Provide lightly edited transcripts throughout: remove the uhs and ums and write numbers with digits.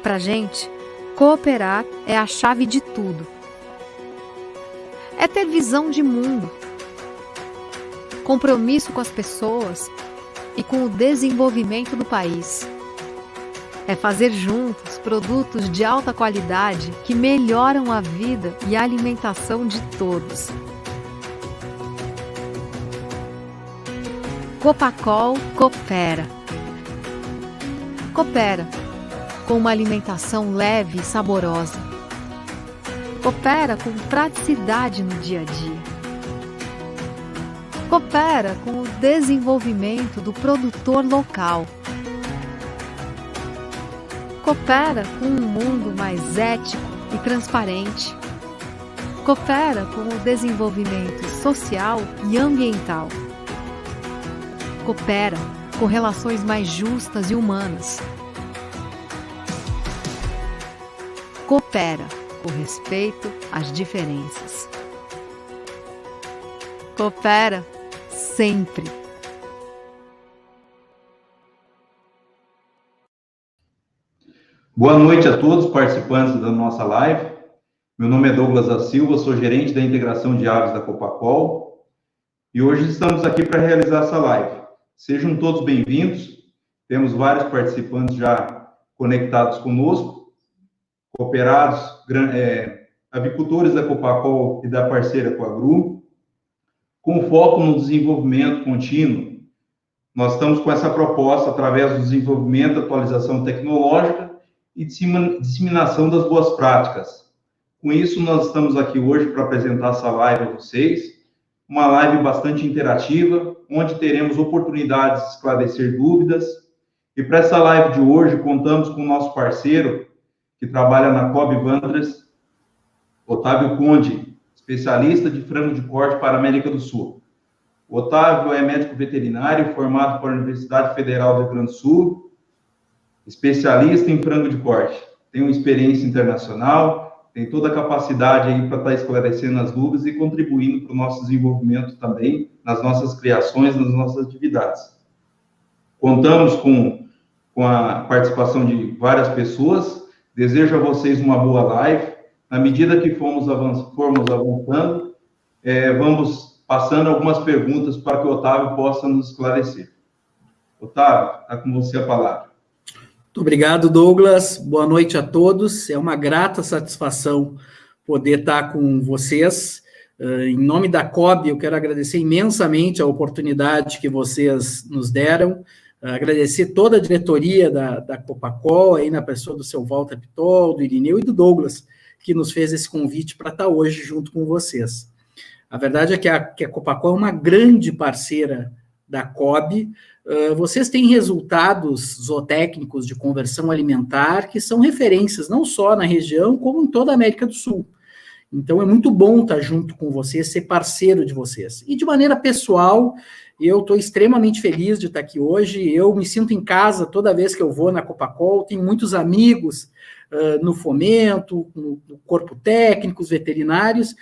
Pra gente, cooperar é a chave de tudo. É ter visão de mundo, compromisso com as pessoas e com o desenvolvimento do país. É fazer juntos produtos de alta qualidade que melhoram a vida e a alimentação de todos. Copacol coopera. Coopera com uma alimentação leve e saborosa. Coopera com praticidade no dia a dia. Coopera com o desenvolvimento do produtor local. Coopera com um mundo mais ético e transparente. Coopera com o desenvolvimento social e ambiental. Coopera com relações mais justas e humanas. Coopera com respeito às diferenças. Coopera sempre. Boa noite a todos os participantes da nossa live. Meu nome é Douglas da Silva, sou gerente da integração de aves da Copacol e hoje estamos aqui para realizar essa live. Sejam todos bem-vindos. Temos vários participantes já conectados conosco, cooperados, avicultores da Copacol e da parceira Coagru, com foco no desenvolvimento contínuo. Nós estamos com essa proposta através do desenvolvimento, atualização tecnológica e disseminação das boas práticas. Com isso, nós estamos aqui hoje para apresentar essa live a vocês, uma live bastante interativa, onde teremos oportunidades de esclarecer dúvidas. E para essa live de hoje, contamos com o nosso parceiro, que trabalha na Cobb Vantres, Otávio Conde, especialista de frango de corte para a América do Sul. O Otávio é médico veterinário, formado pela Universidade Federal do Rio Grande do Sul, especialista em frango de corte. Tem uma experiência internacional, tem toda a capacidade aí para estar esclarecendo as dúvidas e contribuindo para o nosso desenvolvimento também, nas nossas criações, nas nossas atividades. Contamos com a participação de várias pessoas. Desejo a vocês uma boa live. Na medida que formos avançando, vamos passando algumas perguntas para que o Otávio possa nos esclarecer. Otávio, está com você a palavra. Muito obrigado, Douglas. Boa noite a todos. É uma grata satisfação poder estar com vocês. Em nome da Cobb, eu quero agradecer imensamente a oportunidade que vocês nos deram. Agradecer toda a diretoria da Copacol, aí na pessoa do seu Walter Pitol, do Irineu e do Douglas, que nos fez esse convite para estar hoje junto com vocês. A verdade é que a Copacol é uma grande parceira da Cobb. Vocês têm resultados zootécnicos de conversão alimentar que são referências não só na região, como em toda a América do Sul. Então, é muito bom estar junto com vocês, ser parceiro de vocês. E, de maneira pessoal, eu estou extremamente feliz de estar aqui hoje. Eu me sinto em casa toda vez que eu vou na Copacol. Tenho muitos amigos no fomento, no corpo técnico, os veterinários.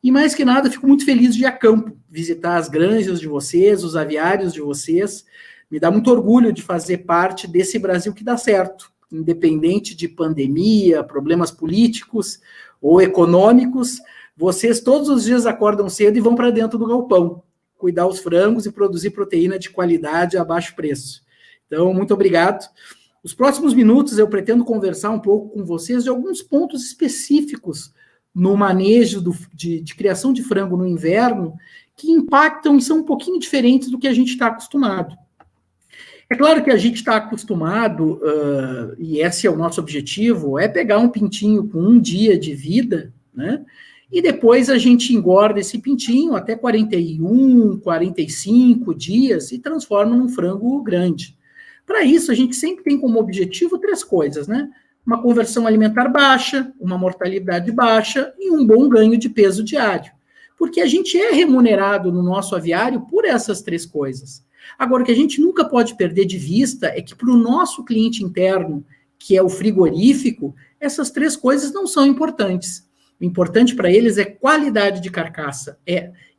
E, mais que nada, fico muito feliz de ir a campo, visitar as granjas de vocês, os aviários de vocês. Me dá muito orgulho de fazer parte desse Brasil que dá certo, independente de pandemia, problemas políticos ou econômicos. Vocês todos os dias acordam cedo e vão para dentro do galpão, cuidar os frangos e produzir proteína de qualidade a baixo preço. Então, muito obrigado. Os próximos minutos eu pretendo conversar um pouco com vocês de alguns pontos específicos no manejo de criação de frango no inverno que impactam e são um pouquinho diferentes do que a gente está acostumado. É claro que a gente está acostumado, e esse é o nosso objetivo, é pegar um pintinho com um dia de vida, né? E depois a gente engorda esse pintinho até 41, 45 dias e transforma num frango grande. Para isso, a gente sempre tem como objetivo 3 coisas, né? Uma conversão alimentar baixa, uma mortalidade baixa e um bom ganho de peso diário. Porque a gente é remunerado no nosso aviário por essas 3 coisas. Agora, o que a gente nunca pode perder de vista é que para o nosso cliente interno, que é o frigorífico, essas 3 coisas não são importantes. O importante para eles é qualidade de carcaça.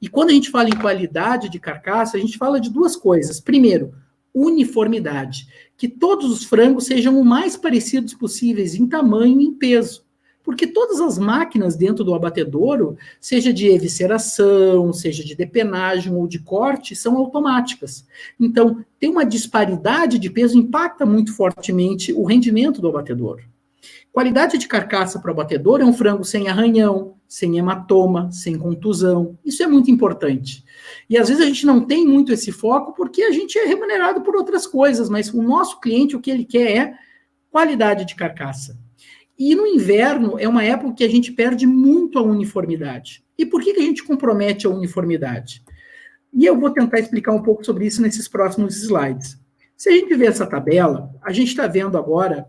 E quando a gente fala em qualidade de carcaça, a gente fala de 2 coisas. Primeiro, uniformidade, que todos os frangos sejam o mais parecidos possíveis em tamanho e em peso. Porque todas as máquinas dentro do abatedouro, seja de evisceração, seja de depenagem ou de corte, são automáticas. Então, ter uma disparidade de peso impacta muito fortemente o rendimento do abatedouro. Qualidade de carcaça para o abatedouro é um frango sem arranhão, sem hematoma, sem contusão. Isso é muito importante. E às vezes a gente não tem muito esse foco porque a gente é remunerado por outras coisas, mas o nosso cliente, o que ele quer é qualidade de carcaça. E no inverno é uma época que a gente perde muito a uniformidade. E por que a gente compromete a uniformidade? E eu vou tentar explicar um pouco sobre isso nesses próximos slides. Se a gente ver essa tabela, a gente está vendo agora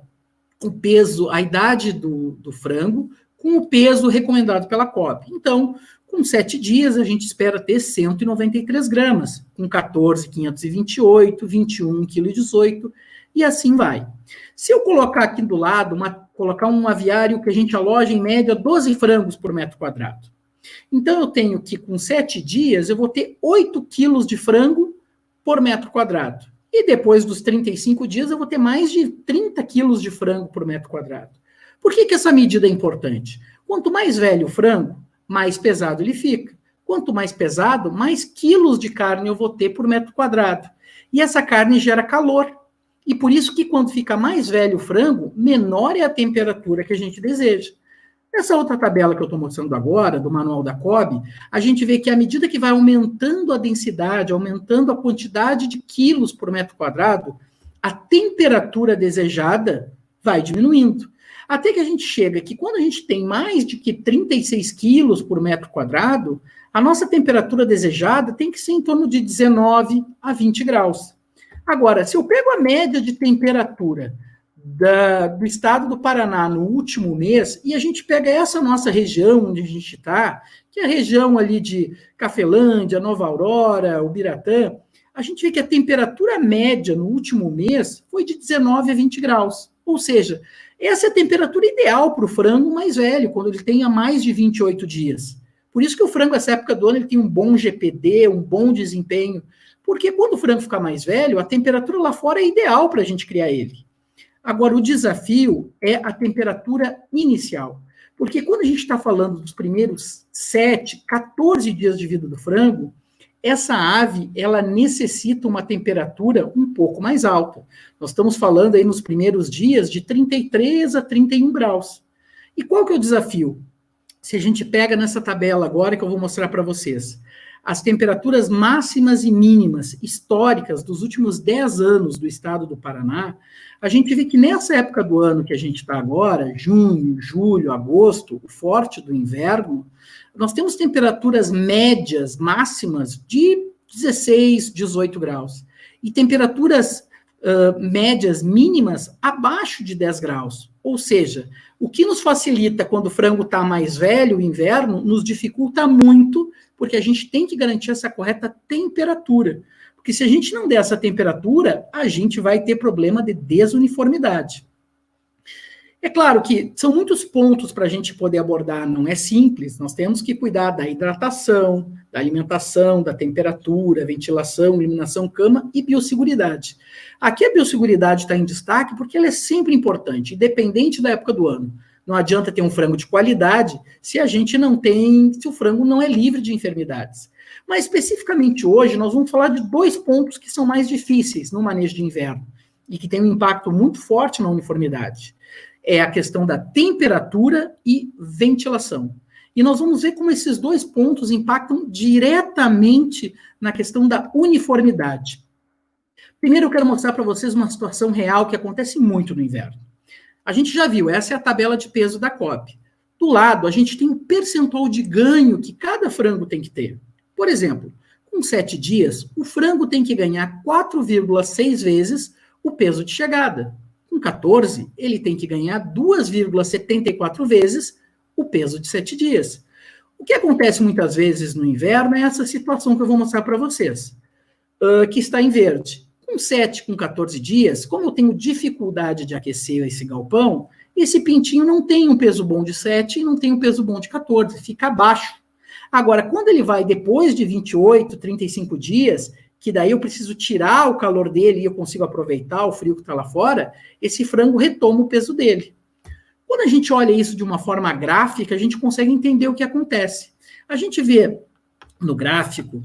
o peso, a idade do frango, com o peso recomendado pela COB. Então, com 7 dias, a gente espera ter 193 gramas, com 14, 528, 21, 1,18 kg, e assim vai. Se eu colocar aqui do lado, colocar um aviário que a gente aloja em média 12 frangos por metro quadrado. Então, eu tenho que, com 7 dias, eu vou ter 8 quilos de frango por metro quadrado. E depois dos 35 dias, eu vou ter mais de 30 quilos de frango por metro quadrado. Por que essa medida é importante? Quanto mais velho o frango, mais pesado ele fica. Quanto mais pesado, mais quilos de carne eu vou ter por metro quadrado. E essa carne gera calor. E por isso que quando fica mais velho o frango, menor é a temperatura que a gente deseja. Nessa outra tabela que eu estou mostrando agora, do manual da COB, a gente vê que à medida que vai aumentando a densidade, aumentando a quantidade de quilos por metro quadrado, a temperatura desejada vai diminuindo. Até que a gente chega que quando a gente tem mais de que 36 quilos por metro quadrado, a nossa temperatura desejada tem que ser em torno de 19 a 20 graus. Agora, se eu pego a média de temperatura do estado do Paraná no último mês, e a gente pega essa nossa região onde a gente está, que é a região ali de Cafelândia, Nova Aurora, Ubiratã, a gente vê que a temperatura média no último mês foi de 19 a 20 graus. Ou seja, essa é a temperatura ideal para o frango mais velho, quando ele tenha mais de 28 dias. Por isso que o frango, nessa época do ano, ele tem um bom GPD, um bom desempenho, porque quando o frango ficar mais velho, a temperatura lá fora é ideal para a gente criar ele. Agora, o desafio é a temperatura inicial. Porque quando a gente está falando dos primeiros 7, 14 dias de vida do frango, essa ave, ela necessita uma temperatura um pouco mais alta. Nós estamos falando aí nos primeiros dias de 33 a 31 graus. E qual que é o desafio? Se a gente pega nessa tabela agora que eu vou mostrar para vocês, as temperaturas máximas e mínimas históricas dos últimos 10 anos do estado do Paraná, a gente vê que nessa época do ano que a gente está agora, junho, julho, agosto, o forte do inverno, nós temos temperaturas médias, máximas, de 16, 18 graus. E temperaturas médias mínimas abaixo de 10 graus. Ou seja, o que nos facilita quando o frango está mais velho, o inverno, nos dificulta muito, porque a gente tem que garantir essa correta temperatura. Porque se a gente não der essa temperatura, a gente vai ter problema de desuniformidade. É claro que são muitos pontos para a gente poder abordar, não é simples, nós temos que cuidar da hidratação, da alimentação, da temperatura, ventilação, iluminação, cama e biosseguridade. Aqui a biosseguridade está em destaque porque ela é sempre importante, independente da época do ano. Não adianta ter um frango de qualidade se a gente não tem, se o frango não é livre de enfermidades. Mas especificamente hoje nós vamos falar de 2 pontos que são mais difíceis no manejo de inverno e que tem um impacto muito forte na uniformidade. É a questão da temperatura e ventilação. E nós vamos ver como esses 2 pontos impactam diretamente na questão da uniformidade. Primeiro eu quero mostrar para vocês uma situação real que acontece muito no inverno. A gente já viu, essa é a tabela de peso da COB. Do lado, a gente tem um percentual de ganho que cada frango tem que ter. Por exemplo, com 7 dias, o frango tem que ganhar 4,6 vezes o peso de chegada. Com 14, ele tem que ganhar 2,74 vezes o peso de 7 dias. O que acontece muitas vezes no inverno é essa situação que eu vou mostrar para vocês, que está em verde. Com 7, com 14 dias, como eu tenho dificuldade de aquecer esse galpão, esse pintinho não tem um peso bom de 7 e não tem um peso bom de 14, fica abaixo. Agora, quando ele vai depois de 28, 35 dias, que daí eu preciso tirar o calor dele e eu consigo aproveitar o frio que está lá fora, esse frango retoma o peso dele. Quando a gente olha isso de uma forma gráfica, a gente consegue entender o que acontece. A gente vê no gráfico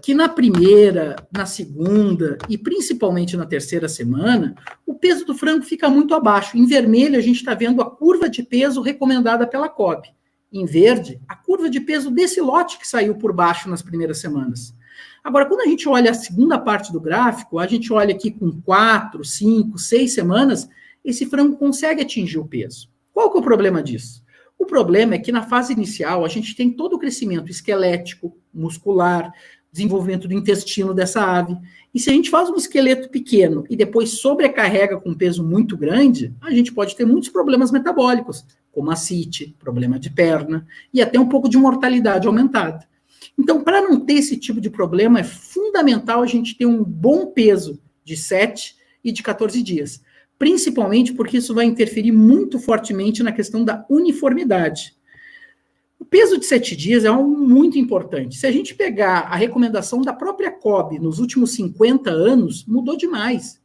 que na primeira, na segunda e principalmente na terceira semana, o peso do frango fica muito abaixo. Em vermelho, a gente está vendo a curva de peso recomendada pela COB. Em verde, a curva de peso desse lote que saiu por baixo nas primeiras semanas. Agora, quando a gente olha a segunda parte do gráfico, a gente olha aqui com 4, 5, 6 semanas, esse frango consegue atingir o peso. Qual que é o problema disso? O problema é que na fase inicial a gente tem todo o crescimento esquelético, muscular, desenvolvimento do intestino dessa ave. E se a gente faz um esqueleto pequeno e depois sobrecarrega com um peso muito grande, a gente pode ter muitos problemas metabólicos, como ascite, problema de perna e até um pouco de mortalidade aumentada. Então, para não ter esse tipo de problema, é fundamental a gente ter um bom peso de 7 e de 14 dias. Principalmente porque isso vai interferir muito fortemente na questão da uniformidade. O peso de 7 dias é algo muito importante. Se a gente pegar a recomendação da própria COB nos últimos 50 anos, mudou demais.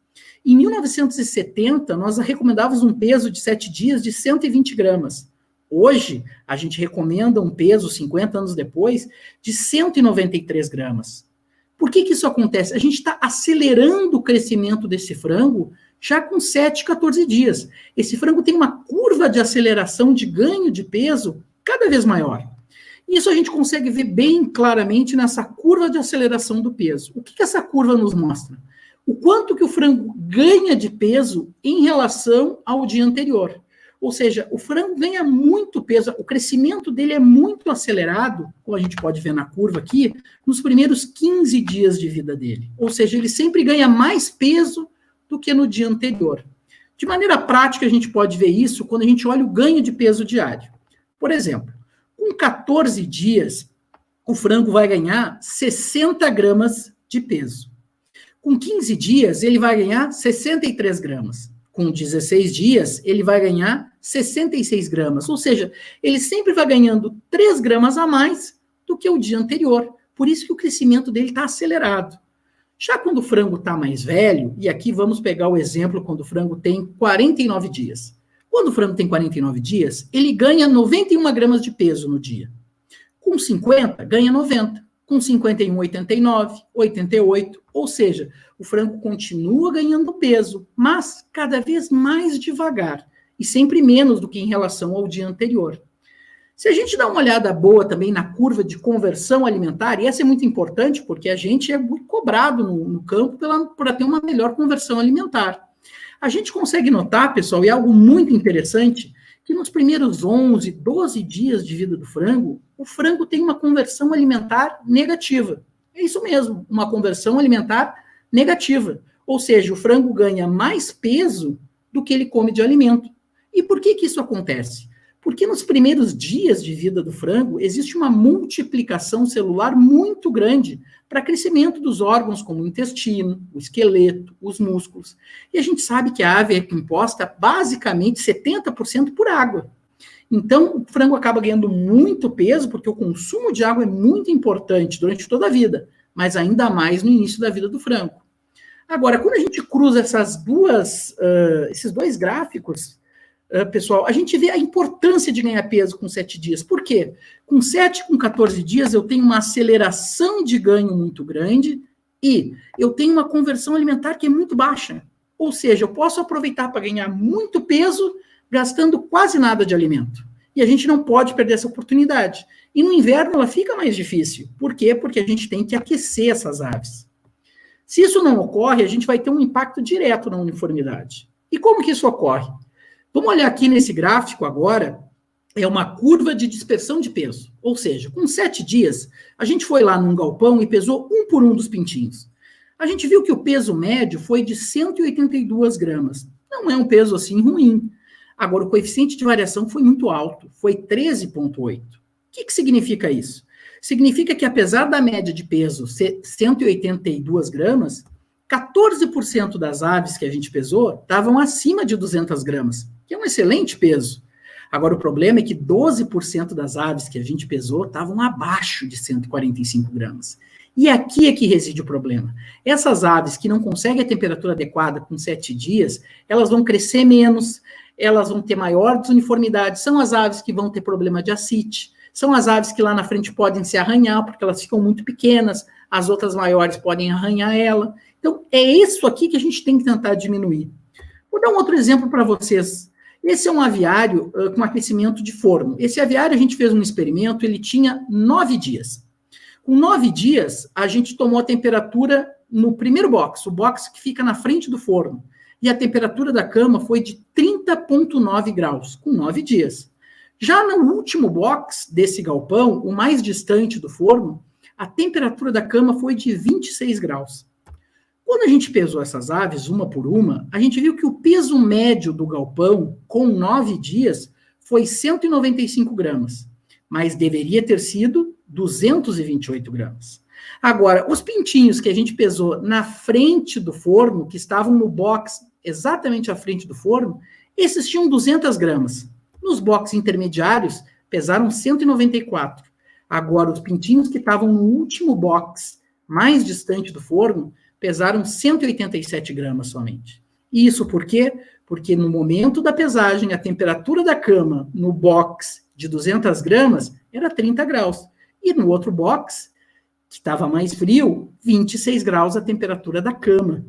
Em 1970, nós recomendávamos um peso de 7 dias de 120 gramas. Hoje, a gente recomenda um peso, 50 anos depois, de 193 gramas. Por que isso acontece? A gente está acelerando o crescimento desse frango já com 7, 14 dias. Esse frango tem uma curva de aceleração de ganho de peso cada vez maior. Isso a gente consegue ver bem claramente nessa curva de aceleração do peso. O que essa curva nos mostra? O quanto que o frango ganha de peso em relação ao dia anterior. Ou seja, o frango ganha muito peso, o crescimento dele é muito acelerado, como a gente pode ver na curva aqui, nos primeiros 15 dias de vida dele. Ou seja, ele sempre ganha mais peso do que no dia anterior. De maneira prática, a gente pode ver isso quando a gente olha o ganho de peso diário. Por exemplo, com 14 dias, o frango vai ganhar 60 gramas de peso. Com 15 dias, ele vai ganhar 63 gramas. Com 16 dias, ele vai ganhar 66 gramas. Ou seja, ele sempre vai ganhando 3 gramas a mais do que o dia anterior. Por isso que o crescimento dele está acelerado. Já quando o frango está mais velho, e aqui vamos pegar o exemplo quando o frango tem 49 dias. Quando o frango tem 49 dias, ele ganha 91 gramas de peso no dia. Com 50, ganha 90. Com 51, 89, 88. Ou seja, o frango continua ganhando peso, mas cada vez mais devagar. E sempre menos do que em relação ao dia anterior. Se a gente dá uma olhada boa também na curva de conversão alimentar, e essa é muito importante porque a gente é muito cobrado no campo para ter uma melhor conversão alimentar. A gente consegue notar, pessoal, e é algo muito interessante, que nos primeiros 11, 12 dias de vida do frango, o frango tem uma conversão alimentar negativa. É isso mesmo, uma conversão alimentar negativa. Ou seja, o frango ganha mais peso do que ele come de alimento. E por que isso acontece? Porque nos primeiros dias de vida do frango, existe uma multiplicação celular muito grande para crescimento dos órgãos como o intestino, o esqueleto, os músculos. E a gente sabe que a ave é composta basicamente 70% por água. Então, o frango acaba ganhando muito peso, porque o consumo de água é muito importante durante toda a vida, mas ainda mais no início da vida do frango. Agora, quando a gente cruza esses dois gráficos, pessoal, a gente vê a importância de ganhar peso com 7 dias. Por quê? Com 7, com 14 dias, eu tenho uma aceleração de ganho muito grande e eu tenho uma conversão alimentar que é muito baixa. Ou seja, eu posso aproveitar para ganhar muito peso gastando quase nada de alimento. E a gente não pode perder essa oportunidade. E no inverno ela fica mais difícil. Por quê? Porque a gente tem que aquecer essas aves. Se isso não ocorre, a gente vai ter um impacto direto na uniformidade. E como que isso ocorre? Vamos olhar aqui nesse gráfico agora, é uma curva de dispersão de peso. Ou seja, com 7 dias, a gente foi lá num galpão e pesou um por um dos pintinhos. A gente viu que o peso médio foi de 182 gramas. Não é um peso assim ruim. Agora, o coeficiente de variação foi muito alto, foi 13,8. O que significa isso? Significa que, apesar da média de peso ser 182 gramas, 14% das aves que a gente pesou estavam acima de 200 gramas, que é um excelente peso. Agora, o problema é que 12% das aves que a gente pesou estavam abaixo de 145 gramas. E aqui é que reside o problema. Essas aves que não conseguem a temperatura adequada com 7 dias, elas vão crescer menos, elas vão ter maior desuniformidade, são as aves que vão ter problema de ascite, são as aves que lá na frente podem se arranhar, porque elas ficam muito pequenas, as outras maiores podem arranhar ela. Então, é isso aqui que a gente tem que tentar diminuir. Vou dar um outro exemplo para vocês. Esse é um aviário com aquecimento de forno. Esse aviário, a gente fez um experimento, ele tinha 9 dias. Com 9 dias, a gente tomou a temperatura no primeiro box, o box que fica na frente do forno. E a temperatura da cama foi de 30,9 graus, com 9 dias. Já no último box desse galpão, o mais distante do forno, a temperatura da cama foi de 26 graus. Quando a gente pesou essas aves, uma por uma, a gente viu que o peso médio do galpão, com 9 dias, foi 195 gramas. Mas deveria ter sido 228 gramas. Agora, os pintinhos que a gente pesou na frente do forno, que estavam no box exatamente à frente do forno, esses tinham 200 gramas. Nos boxes intermediários, pesaram 194. Agora, os pintinhos que estavam no último box, mais distante do forno, pesaram 187 gramas somente. E isso por quê? Porque no momento da pesagem, a temperatura da cama no box de 200 gramas era 30 graus. E no outro box, que estava mais frio, 26 graus a temperatura da cama.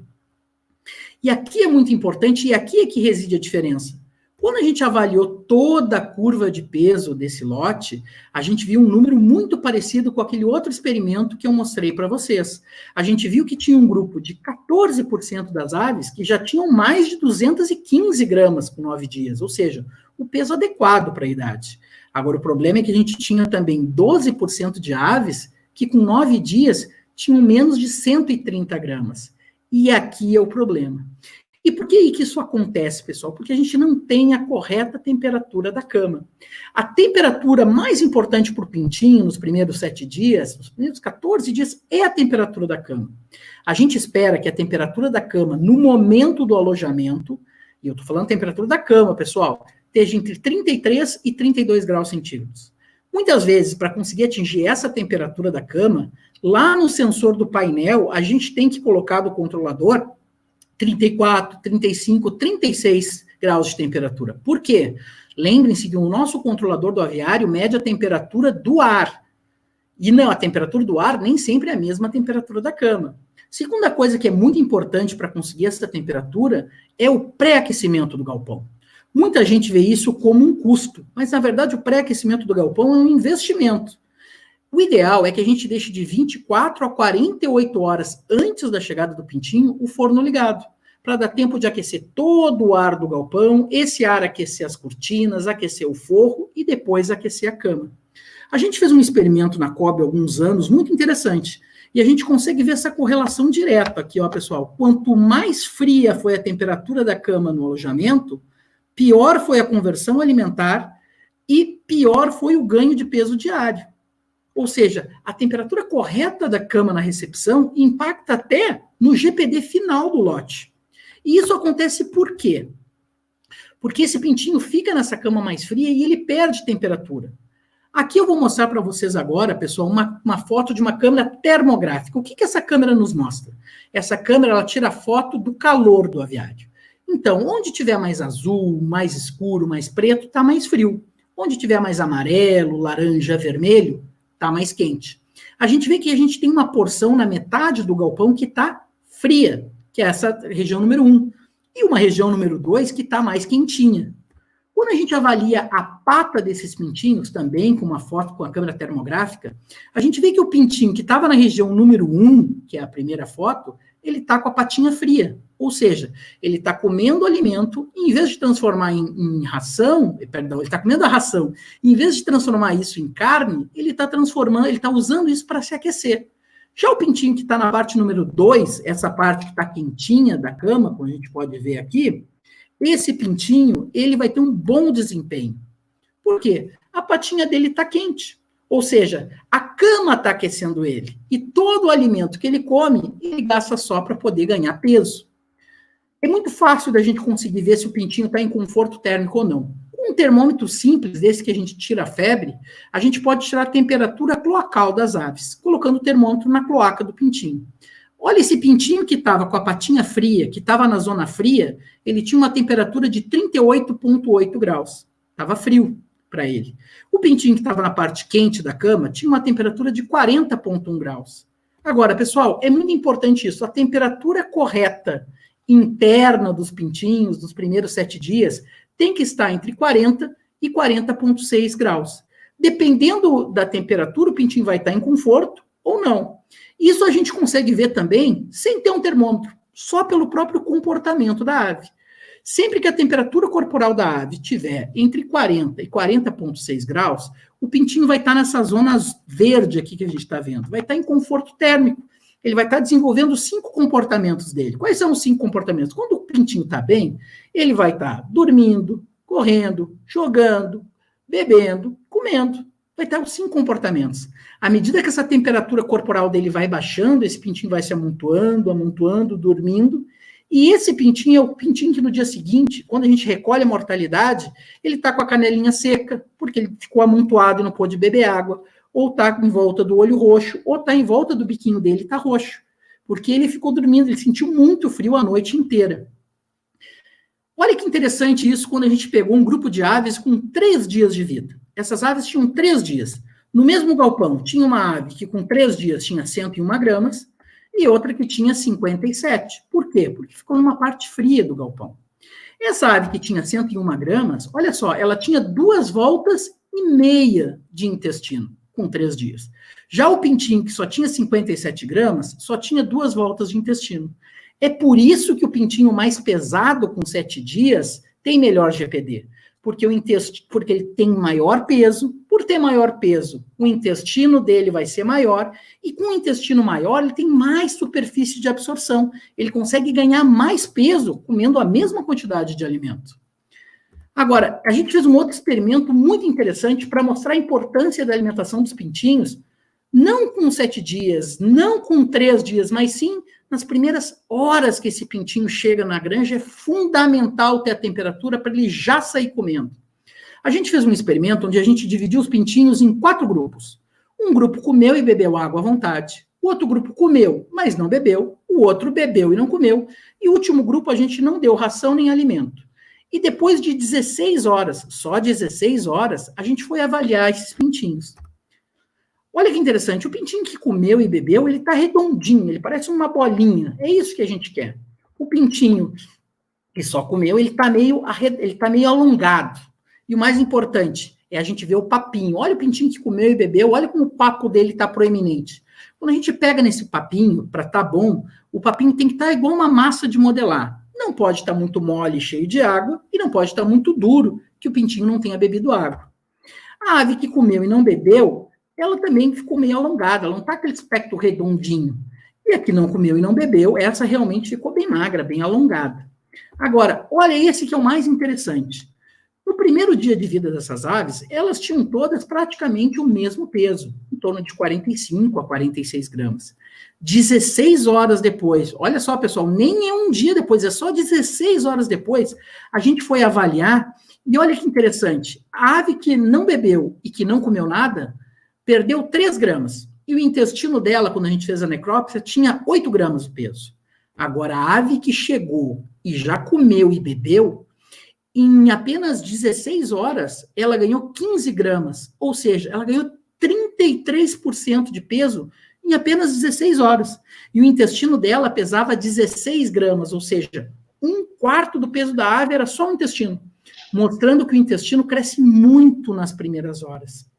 E aqui é muito importante, e aqui é que reside a diferença. Quando a gente avaliou toda a curva de peso desse lote, a gente viu um número muito parecido com aquele outro experimento que eu mostrei para vocês. A gente viu que tinha um grupo de 14% das aves que já tinham mais de 215 gramas com 9 dias, ou seja, o peso adequado para a idade. Agora, o problema é que a gente tinha também 12% de aves que com 9 dias tinham menos de 130 gramas. E aqui é o problema. E por que isso acontece, pessoal? Porque a gente não tem a correta temperatura da cama. A temperatura mais importante para o pintinho nos primeiros 7 dias, nos primeiros 14 dias, é a temperatura da cama. A gente espera que a temperatura da cama, no momento do alojamento, e eu estou falando temperatura da cama, pessoal, esteja entre 33 e 32 graus centígrados. Muitas vezes, para conseguir atingir essa temperatura da cama, lá no sensor do painel, a gente tem que colocar do controlador 34, 35, 36 graus de temperatura. Por quê? Lembrem-se que o nosso controlador do aviário mede a temperatura do ar. E não, a temperatura do ar nem sempre é a mesma temperatura da cama. Segunda coisa que é muito importante para conseguir essa temperatura é o pré-aquecimento do galpão. Muita gente vê isso como um custo, mas na verdade o pré-aquecimento do galpão é um investimento. O ideal é que a gente deixe de 24 a 48 horas antes da chegada do pintinho o forno ligado, para dar tempo de aquecer todo o ar do galpão, esse ar aquecer as cortinas, aquecer o forro e depois aquecer a cama. A gente fez um experimento na COB há alguns anos, muito interessante, e a gente consegue ver essa correlação direta aqui, ó, pessoal. Quanto mais fria foi a temperatura da cama no alojamento, pior foi a conversão alimentar e pior foi o ganho de peso diário. Ou seja, a temperatura correta da cama na recepção impacta até no GPD final do lote. E isso acontece por quê? Porque esse pintinho fica nessa cama mais fria e ele perde temperatura. Aqui eu vou mostrar para vocês agora, pessoal, uma foto de uma câmera termográfica. O que essa câmera nos mostra? Essa câmera ela tira foto do calor do aviário. Então, onde tiver mais azul, mais escuro, mais preto, está mais frio. Onde tiver mais amarelo, laranja, vermelho, está mais quente. A gente vê que a gente tem uma porção na metade do galpão que está fria, que é essa região número 1, e uma região número 2 que está mais quentinha. Quando a gente avalia a pata desses pintinhos, também com uma foto com a câmera termográfica, a gente vê que o pintinho que estava na região número 1, que é a primeira foto, ele está com a patinha fria. Ou seja, ele está comendo alimento, e em vez de transformar em ração, perdão, ele está comendo a ração, e em vez de transformar isso em carne, ele está transformando, ele está usando isso para se aquecer. Já o pintinho que está na parte número 2, essa parte que está quentinha da cama, como a gente pode ver aqui, esse pintinho, ele vai ter um bom desempenho. Por quê? A patinha dele está quente. Ou seja, a cama está aquecendo ele. E todo o alimento que ele come, ele gasta só para poder ganhar peso. É muito fácil da gente conseguir ver se o pintinho está em conforto térmico ou não. Com Com um termômetro simples, desse que a gente tira a febre, a gente pode tirar a temperatura cloacal das aves, colocando o termômetro na cloaca do pintinho. Olha esse pintinho que estava com a patinha fria, que estava na zona fria, ele tinha uma temperatura de 38,8 graus. Estava frio para ele. O pintinho que estava na parte quente da cama tinha uma temperatura de 40,1 graus. Agora, pessoal, é muito importante isso. A temperatura correta interna dos pintinhos, nos primeiros 7 dias, tem que estar entre 40 e 40,6 graus. Dependendo da temperatura, o pintinho vai estar em conforto ou não. Isso a gente consegue ver também sem ter um termômetro, só pelo próprio comportamento da ave. Sempre que a temperatura corporal da ave estiver entre 40 e 40,6 graus, o pintinho vai estar nessa zona verde aqui que a gente está vendo. Vai estar em conforto térmico. Ele vai estar desenvolvendo 5 comportamentos dele. Quais são os 5 comportamentos? Quando o pintinho está bem, ele vai estar dormindo, correndo, jogando, bebendo, comendo. Vai estar os 5 comportamentos. À medida que essa temperatura corporal dele vai baixando, esse pintinho vai se amontoando, dormindo. E esse pintinho é o pintinho que no dia seguinte, quando a gente recolhe a mortalidade, ele está com a canelinha seca, porque ele ficou amontoado e não pôde beber água, ou está em volta do olho roxo, ou está em volta do biquinho dele, está roxo, porque ele ficou dormindo, ele sentiu muito frio a noite inteira. Olha que interessante isso, quando a gente pegou um grupo de aves com 3 dias de vida. Essas aves tinham 3 dias. No mesmo galpão, tinha uma ave que com 3 dias tinha 101 gramas, e outra que tinha 57. Por quê? Porque ficou numa parte fria do galpão. Essa ave que tinha 101 gramas, olha só, ela tinha 2,5 voltas de intestino, com 3 dias. Já o pintinho, que só tinha 57 gramas, só tinha 2 voltas de intestino. É por isso que o pintinho mais pesado, com 7 dias, tem melhor GPD. Porque ele tem maior peso. Por ter maior peso, o intestino dele vai ser maior. E com o intestino maior, ele tem mais superfície de absorção. Ele consegue ganhar mais peso comendo a mesma quantidade de alimento. Agora, a gente fez um outro experimento muito interessante para mostrar a importância da alimentação dos pintinhos, não com 7 dias, não com 3 dias, mas sim nas primeiras horas que esse pintinho chega na granja. É fundamental ter a temperatura para ele já sair comendo. A gente fez um experimento onde a gente dividiu os pintinhos em 4 grupos. Um grupo comeu e bebeu água à vontade. O outro grupo comeu, mas não bebeu. O outro bebeu e não comeu. E o último grupo a gente não deu ração nem alimento. E depois de 16 horas, só 16 horas, a gente foi avaliar esses pintinhos. Olha que interessante, o pintinho que comeu e bebeu, ele está redondinho, ele parece uma bolinha. É isso que a gente quer. O pintinho que só comeu, ele está meio alongado. E o mais importante é a gente ver o papinho. Olha o pintinho que comeu e bebeu, olha como o papo dele está proeminente. Quando a gente pega nesse papinho, para estar bom, o papinho tem que estar igual uma massa de modelar. Não pode estar muito mole, cheio de água, e não pode estar muito duro, que o pintinho não tenha bebido água. A ave que comeu e não bebeu, ela também ficou meio alongada, ela não está aquele aspecto redondinho. E a que não comeu e não bebeu, essa realmente ficou bem magra, bem alongada. Agora, olha esse que é o mais interessante. No primeiro dia de vida dessas aves, elas tinham todas praticamente o mesmo peso, em torno de 45 a 46 gramas. 16 horas depois, olha só, pessoal, nem é um dia depois, é só 16 horas depois, a gente foi avaliar, e olha que interessante, a ave que não bebeu e que não comeu nada, perdeu 3 gramas. E o intestino dela, quando a gente fez a necrópsia, tinha 8 gramas de peso. Agora, a ave que chegou e já comeu e bebeu, em apenas 16 horas, ela ganhou 15 gramas. Ou seja, ela ganhou 33% de peso em apenas 16 horas. E o intestino dela pesava 16 gramas, ou seja, 1/4 do peso da ave era só o intestino, mostrando que o intestino cresce muito nas primeiras horas.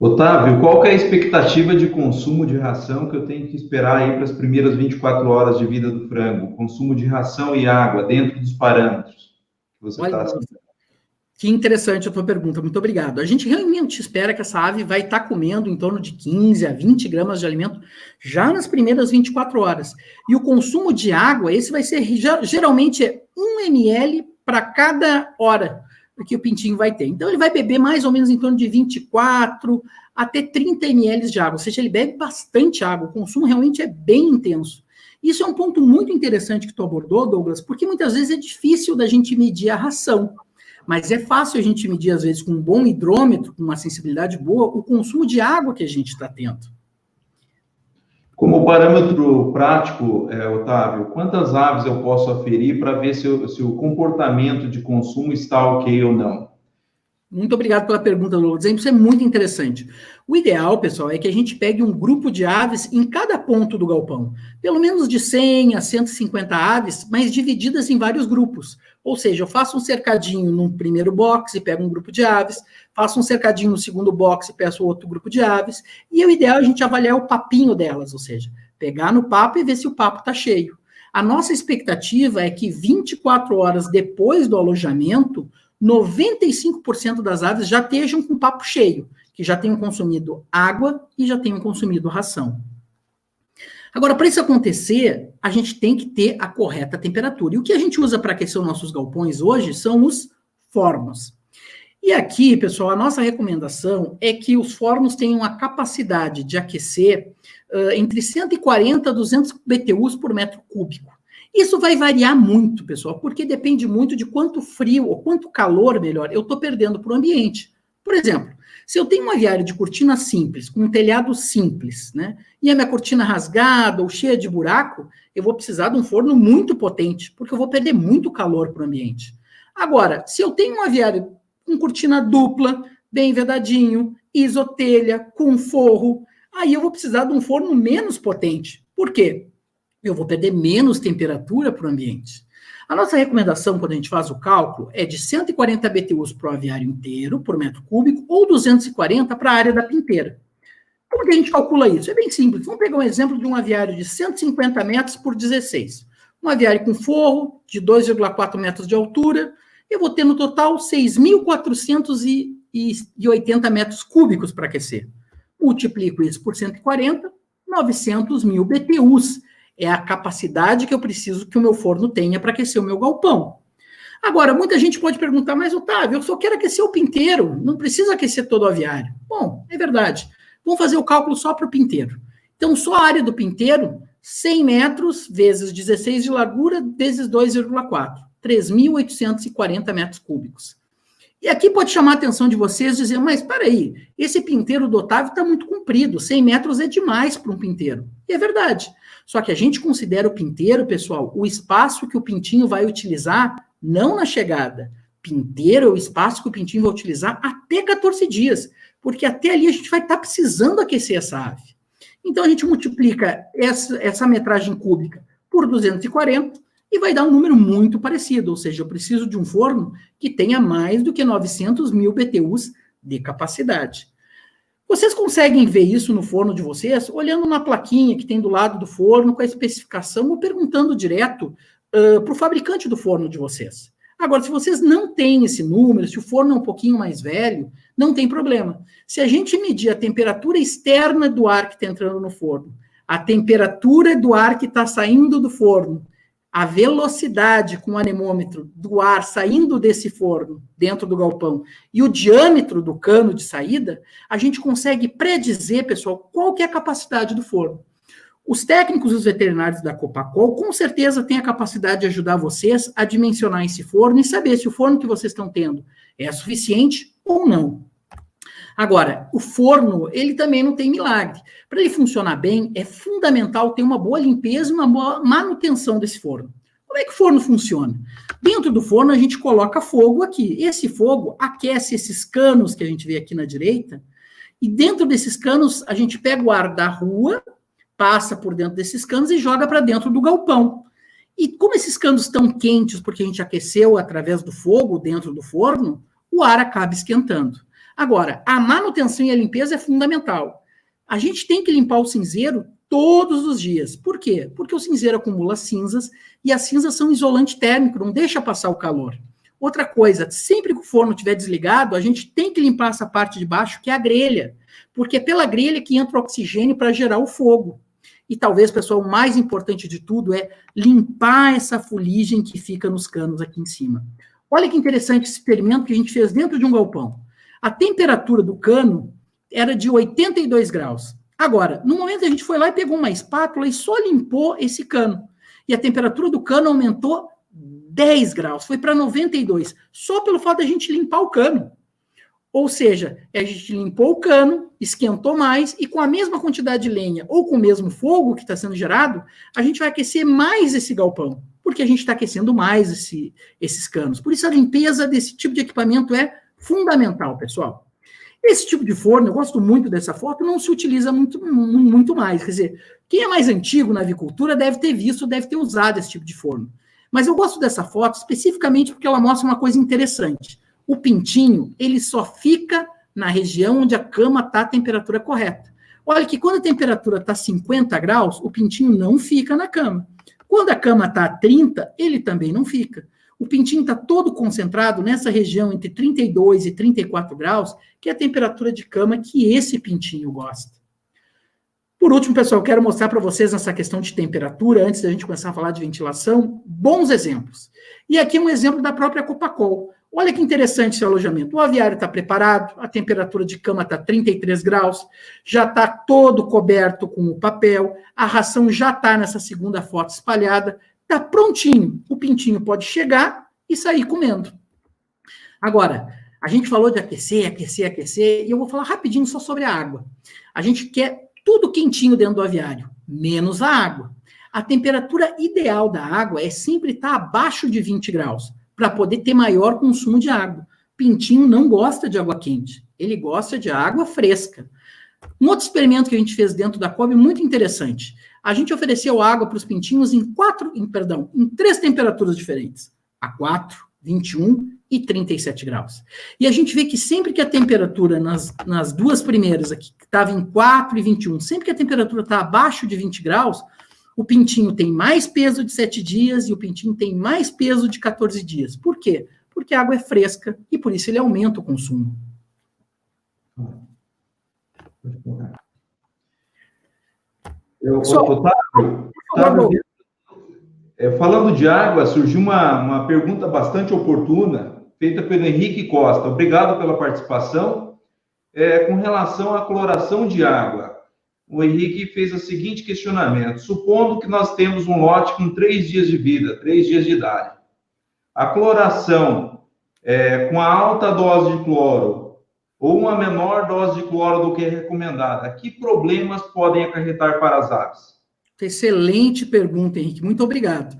Otávio, qual que é a expectativa de consumo de ração que eu tenho que esperar aí para as primeiras 24 horas de vida do frango? Consumo de ração e água dentro dos parâmetros que você está assim. Que interessante a tua pergunta, muito obrigado. A gente realmente espera que essa ave vai estar comendo em torno de 15 a 20 gramas de alimento já nas primeiras 24 horas. E o consumo de água, esse vai ser, geralmente, 1 ml para cada hora que o pintinho vai ter. Então, ele vai beber mais ou menos em torno de 24 até 30 ml de água, ou seja, ele bebe bastante água, o consumo realmente é bem intenso. Isso é um ponto muito interessante que tu abordou, Douglas, porque muitas vezes é difícil da gente medir a ração. mas é fácil a gente medir, às vezes, com um bom hidrômetro, com uma sensibilidade boa, o consumo de água que a gente está tendo. Como parâmetro prático, Otávio, quantas aves eu posso aferir para ver se o comportamento de consumo está ok ou não? Muito obrigado pela pergunta, Douglas. Isso é muito interessante. O ideal, pessoal, é que a gente pegue um grupo de aves em cada ponto do galpão. Pelo menos de 100 a 150 aves, mas divididas em vários grupos. Ou seja, eu faço um cercadinho no primeiro box e pego um grupo de aves, faço um cercadinho no segundo box e peço outro grupo de aves, e o ideal é a gente avaliar o papinho delas, ou seja, pegar no papo e ver se o papo está cheio. A nossa expectativa é que 24 horas depois do alojamento, 95% das aves já estejam com o papo cheio, que já tenham consumido água e já tenham consumido ração. Agora, para isso acontecer, a gente tem que ter a correta temperatura. E o que a gente usa para aquecer os nossos galpões hoje são os fornos. E aqui, pessoal, a nossa recomendação é que os fornos tenham a capacidade de aquecer entre 140 a 200 BTUs por metro cúbico. Isso vai variar muito, pessoal, porque depende muito de quanto frio ou quanto calor, melhor, eu estou perdendo para o ambiente. Por exemplo, se eu tenho um aviário de cortina simples, com um telhado simples, né, e a minha cortina rasgada ou cheia de buraco, eu vou precisar de um forno muito potente, porque eu vou perder muito calor para o ambiente. Agora, se eu tenho um aviário com cortina dupla, bem vedadinho, isotelha, com forro, aí eu vou precisar de um forno menos potente. Por quê? Eu vou perder menos temperatura para o ambiente. A nossa recomendação, quando a gente faz o cálculo, é de 140 BTUs para o aviário inteiro, por metro cúbico, ou 240 para a área da pinteira. Como que a gente calcula isso? É bem simples. Vamos pegar um exemplo de um aviário de 150 metros por 16. Um aviário com forro, de 2,4 metros de altura, eu vou ter no total 6.480 metros cúbicos para aquecer. Multiplico isso por 140, 900 mil BTUs. É a capacidade que eu preciso que o meu forno tenha para aquecer o meu galpão. Agora, muita gente pode perguntar, mas Otávio, eu só quero aquecer o pinteiro, não precisa aquecer todo o aviário. Bom, é verdade. Vamos fazer o cálculo só para o pinteiro. Então, só a área do pinteiro, 100 metros vezes 16 de largura, vezes 2,4. 3.840 metros cúbicos. E aqui pode chamar a atenção de vocês e dizer, mas espera aí, esse pinteiro do Otávio está muito comprido, 100 metros é demais para um pinteiro. E é verdade. Só que a gente considera o pinteiro, pessoal, o espaço que o pintinho vai utilizar, não na chegada. Pinteiro é o espaço que o pintinho vai utilizar até 14 dias, porque até ali a gente vai estar precisando aquecer essa ave. Então a gente multiplica essa metragem cúbica por 240 e vai dar um número muito parecido, ou seja, eu preciso de um forno que tenha mais do que 900 mil BTUs de capacidade. Vocês conseguem ver isso no forno de vocês, olhando na plaquinha que tem do lado do forno, com a especificação, ou perguntando direto para o fabricante do forno de vocês. Agora, se vocês não têm esse número, se o forno é um pouquinho mais velho, não tem problema. Se a gente medir a temperatura externa do ar que está entrando no forno, a temperatura do ar que está saindo do forno, a velocidade com o anemômetro do ar saindo desse forno, dentro do galpão, e o diâmetro do cano de saída, a gente consegue predizer, pessoal, qual que é a capacidade do forno. Os técnicos e os veterinários da Copacol, com certeza, têm a capacidade de ajudar vocês a dimensionar esse forno e saber se o forno que vocês estão tendo é suficiente ou não. Agora, o forno, ele também não tem milagre. Para ele funcionar bem, é fundamental ter uma boa limpeza e uma boa manutenção desse forno. Como é que o forno funciona? Dentro do forno, a gente coloca fogo aqui. Esse fogo aquece esses canos que a gente vê aqui na direita, e dentro desses canos, a gente pega o ar da rua, passa por dentro desses canos e joga para dentro do galpão. E como esses canos estão quentes, porque a gente aqueceu através do fogo dentro do forno, o ar acaba esquentando. Agora, a manutenção e a limpeza é fundamental. A gente tem que limpar o cinzeiro todos os dias. Por quê? Porque o cinzeiro acumula cinzas e as cinzas são isolante térmico, não deixa passar o calor. Outra coisa, sempre que o forno estiver desligado, a gente tem que limpar essa parte de baixo, que é a grelha, porque é pela grelha que entra o oxigênio para gerar o fogo. E talvez, pessoal, o mais importante de tudo é limpar essa fuligem que fica nos canos aqui em cima. Olha que interessante esse experimento que a gente fez dentro de um galpão. A temperatura do cano era de 82 graus. Agora, no momento a gente foi lá e pegou uma espátula e só limpou esse cano. E a temperatura do cano aumentou 10 graus, foi para 92, só pelo fato da gente limpar o cano. Ou seja, a gente limpou o cano, esquentou mais, e com a mesma quantidade de lenha, ou com o mesmo fogo que está sendo gerado, a gente vai aquecer mais esse galpão, porque a gente está aquecendo mais esses canos. Por isso a limpeza desse tipo de equipamento é fundamental, pessoal. Esse tipo de forno, eu gosto muito dessa foto, não se utiliza muito mais. Quer dizer, quem é mais antigo na avicultura deve ter visto, deve ter usado esse tipo de forno. Mas eu gosto dessa foto especificamente porque ela mostra uma coisa interessante. O pintinho, ele só fica na região onde a cama está a temperatura correta. Olha que quando a temperatura está 50 graus, o pintinho não fica na cama. Quando a cama está a 30, ele também não fica. O pintinho está todo concentrado nessa região entre 32 e 34 graus, que é a temperatura de cama que esse pintinho gosta. Por último, pessoal, eu quero mostrar para vocês nessa questão de temperatura, antes da gente começar a falar de ventilação, bons exemplos. E aqui um exemplo da própria Copacol. Olha que interessante esse alojamento. O aviário está preparado, a temperatura de cama está 33 graus, já está todo coberto com o papel, a ração já está nessa segunda foto espalhada, está prontinho. O pintinho pode chegar e sair comendo. Agora, a gente falou de aquecer, e eu vou falar rapidinho só sobre a água. A gente quer tudo quentinho dentro do aviário, menos a água. A temperatura ideal da água é sempre estar abaixo de 20 graus, para poder ter maior consumo de água. Pintinho não gosta de água quente, ele gosta de água fresca. Um outro experimento que a gente fez dentro da COB muito interessante. A gente ofereceu água para os pintinhos em 3 temperaturas diferentes. A 4, 21 e 37 graus. E a gente vê que sempre que a temperatura nas duas primeiras aqui, que estava em 4 e 21, sempre que a temperatura está abaixo de 20 graus, o pintinho tem mais peso de 7 dias e o pintinho tem mais peso de 14 dias. Por quê? Porque a água é fresca e por isso ele aumenta o consumo. Falando de água, surgiu uma pergunta bastante oportuna, feita pelo Henrique Costa. Obrigado pela participação. Com relação à cloração de água, o Henrique fez o seguinte questionamento. Supondo que nós temos um lote com 3 dias de vida, 3 dias de idade. A cloração, com a alta dose de cloro ou uma menor dose de cloro do que é recomendada, que problemas podem acarretar para as aves? Excelente pergunta, Henrique. Muito obrigado.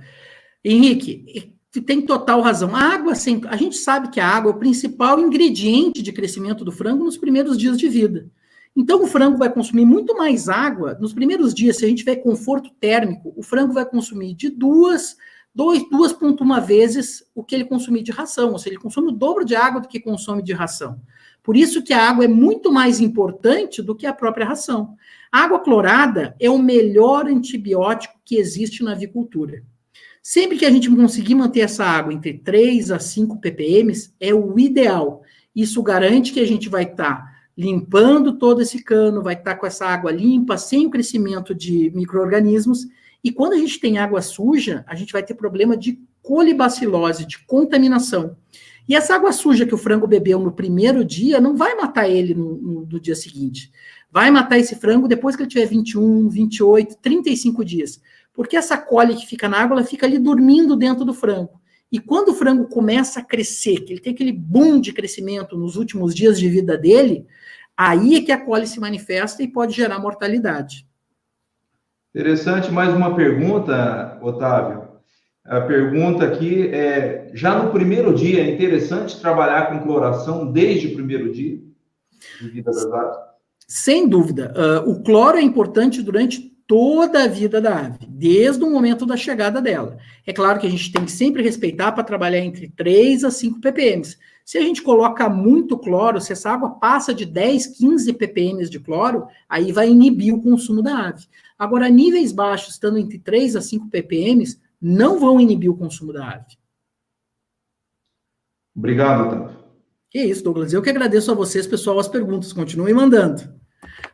Henrique, tem total razão. A gente sabe que a água é o principal ingrediente de crescimento do frango nos primeiros dias de vida. Então, o frango vai consumir muito mais água nos primeiros dias. Se a gente tiver conforto térmico, o frango vai consumir de 2,1 vezes o que ele consumir de ração. Ou seja, ele consome o dobro de água do que consome de ração. Por isso que a água é muito mais importante do que a própria ração. A água clorada é o melhor antibiótico que existe na avicultura. Sempre que a gente conseguir manter essa água entre 3 a 5 ppm, é o ideal. Isso garante que a gente vai estar limpando todo esse cano, vai estar com essa água limpa, sem o crescimento de micro-organismos, e quando a gente tem água suja, a gente vai ter problema de colibacilose, de contaminação. E essa água suja que o frango bebeu no primeiro dia, não vai matar ele no dia seguinte. Vai matar esse frango depois que ele tiver 21, 28, 35 dias. Porque essa coli que fica na água, ela fica ali dormindo dentro do frango. E quando o frango começa a crescer, que ele tem aquele boom de crescimento nos últimos dias de vida dele, aí é que a coli se manifesta e pode gerar mortalidade. Interessante, mais uma pergunta, Otávio. A pergunta aqui é, já no primeiro dia, é interessante trabalhar com cloração desde o primeiro dia de vida das aves? Sem dúvida. O cloro é importante durante toda a vida da ave, desde o momento da chegada dela. É claro que a gente tem que sempre respeitar para trabalhar entre 3 a 5 ppm. Se a gente coloca muito cloro, se essa água passa de 10, 15 ppm de cloro, aí vai inibir o consumo da ave. Agora, níveis baixos, estando entre 3 a 5 ppm, não vão inibir o consumo da ave. Obrigado, Otávio. Que isso, Douglas. Eu que agradeço a vocês, pessoal, as perguntas. Continuem mandando.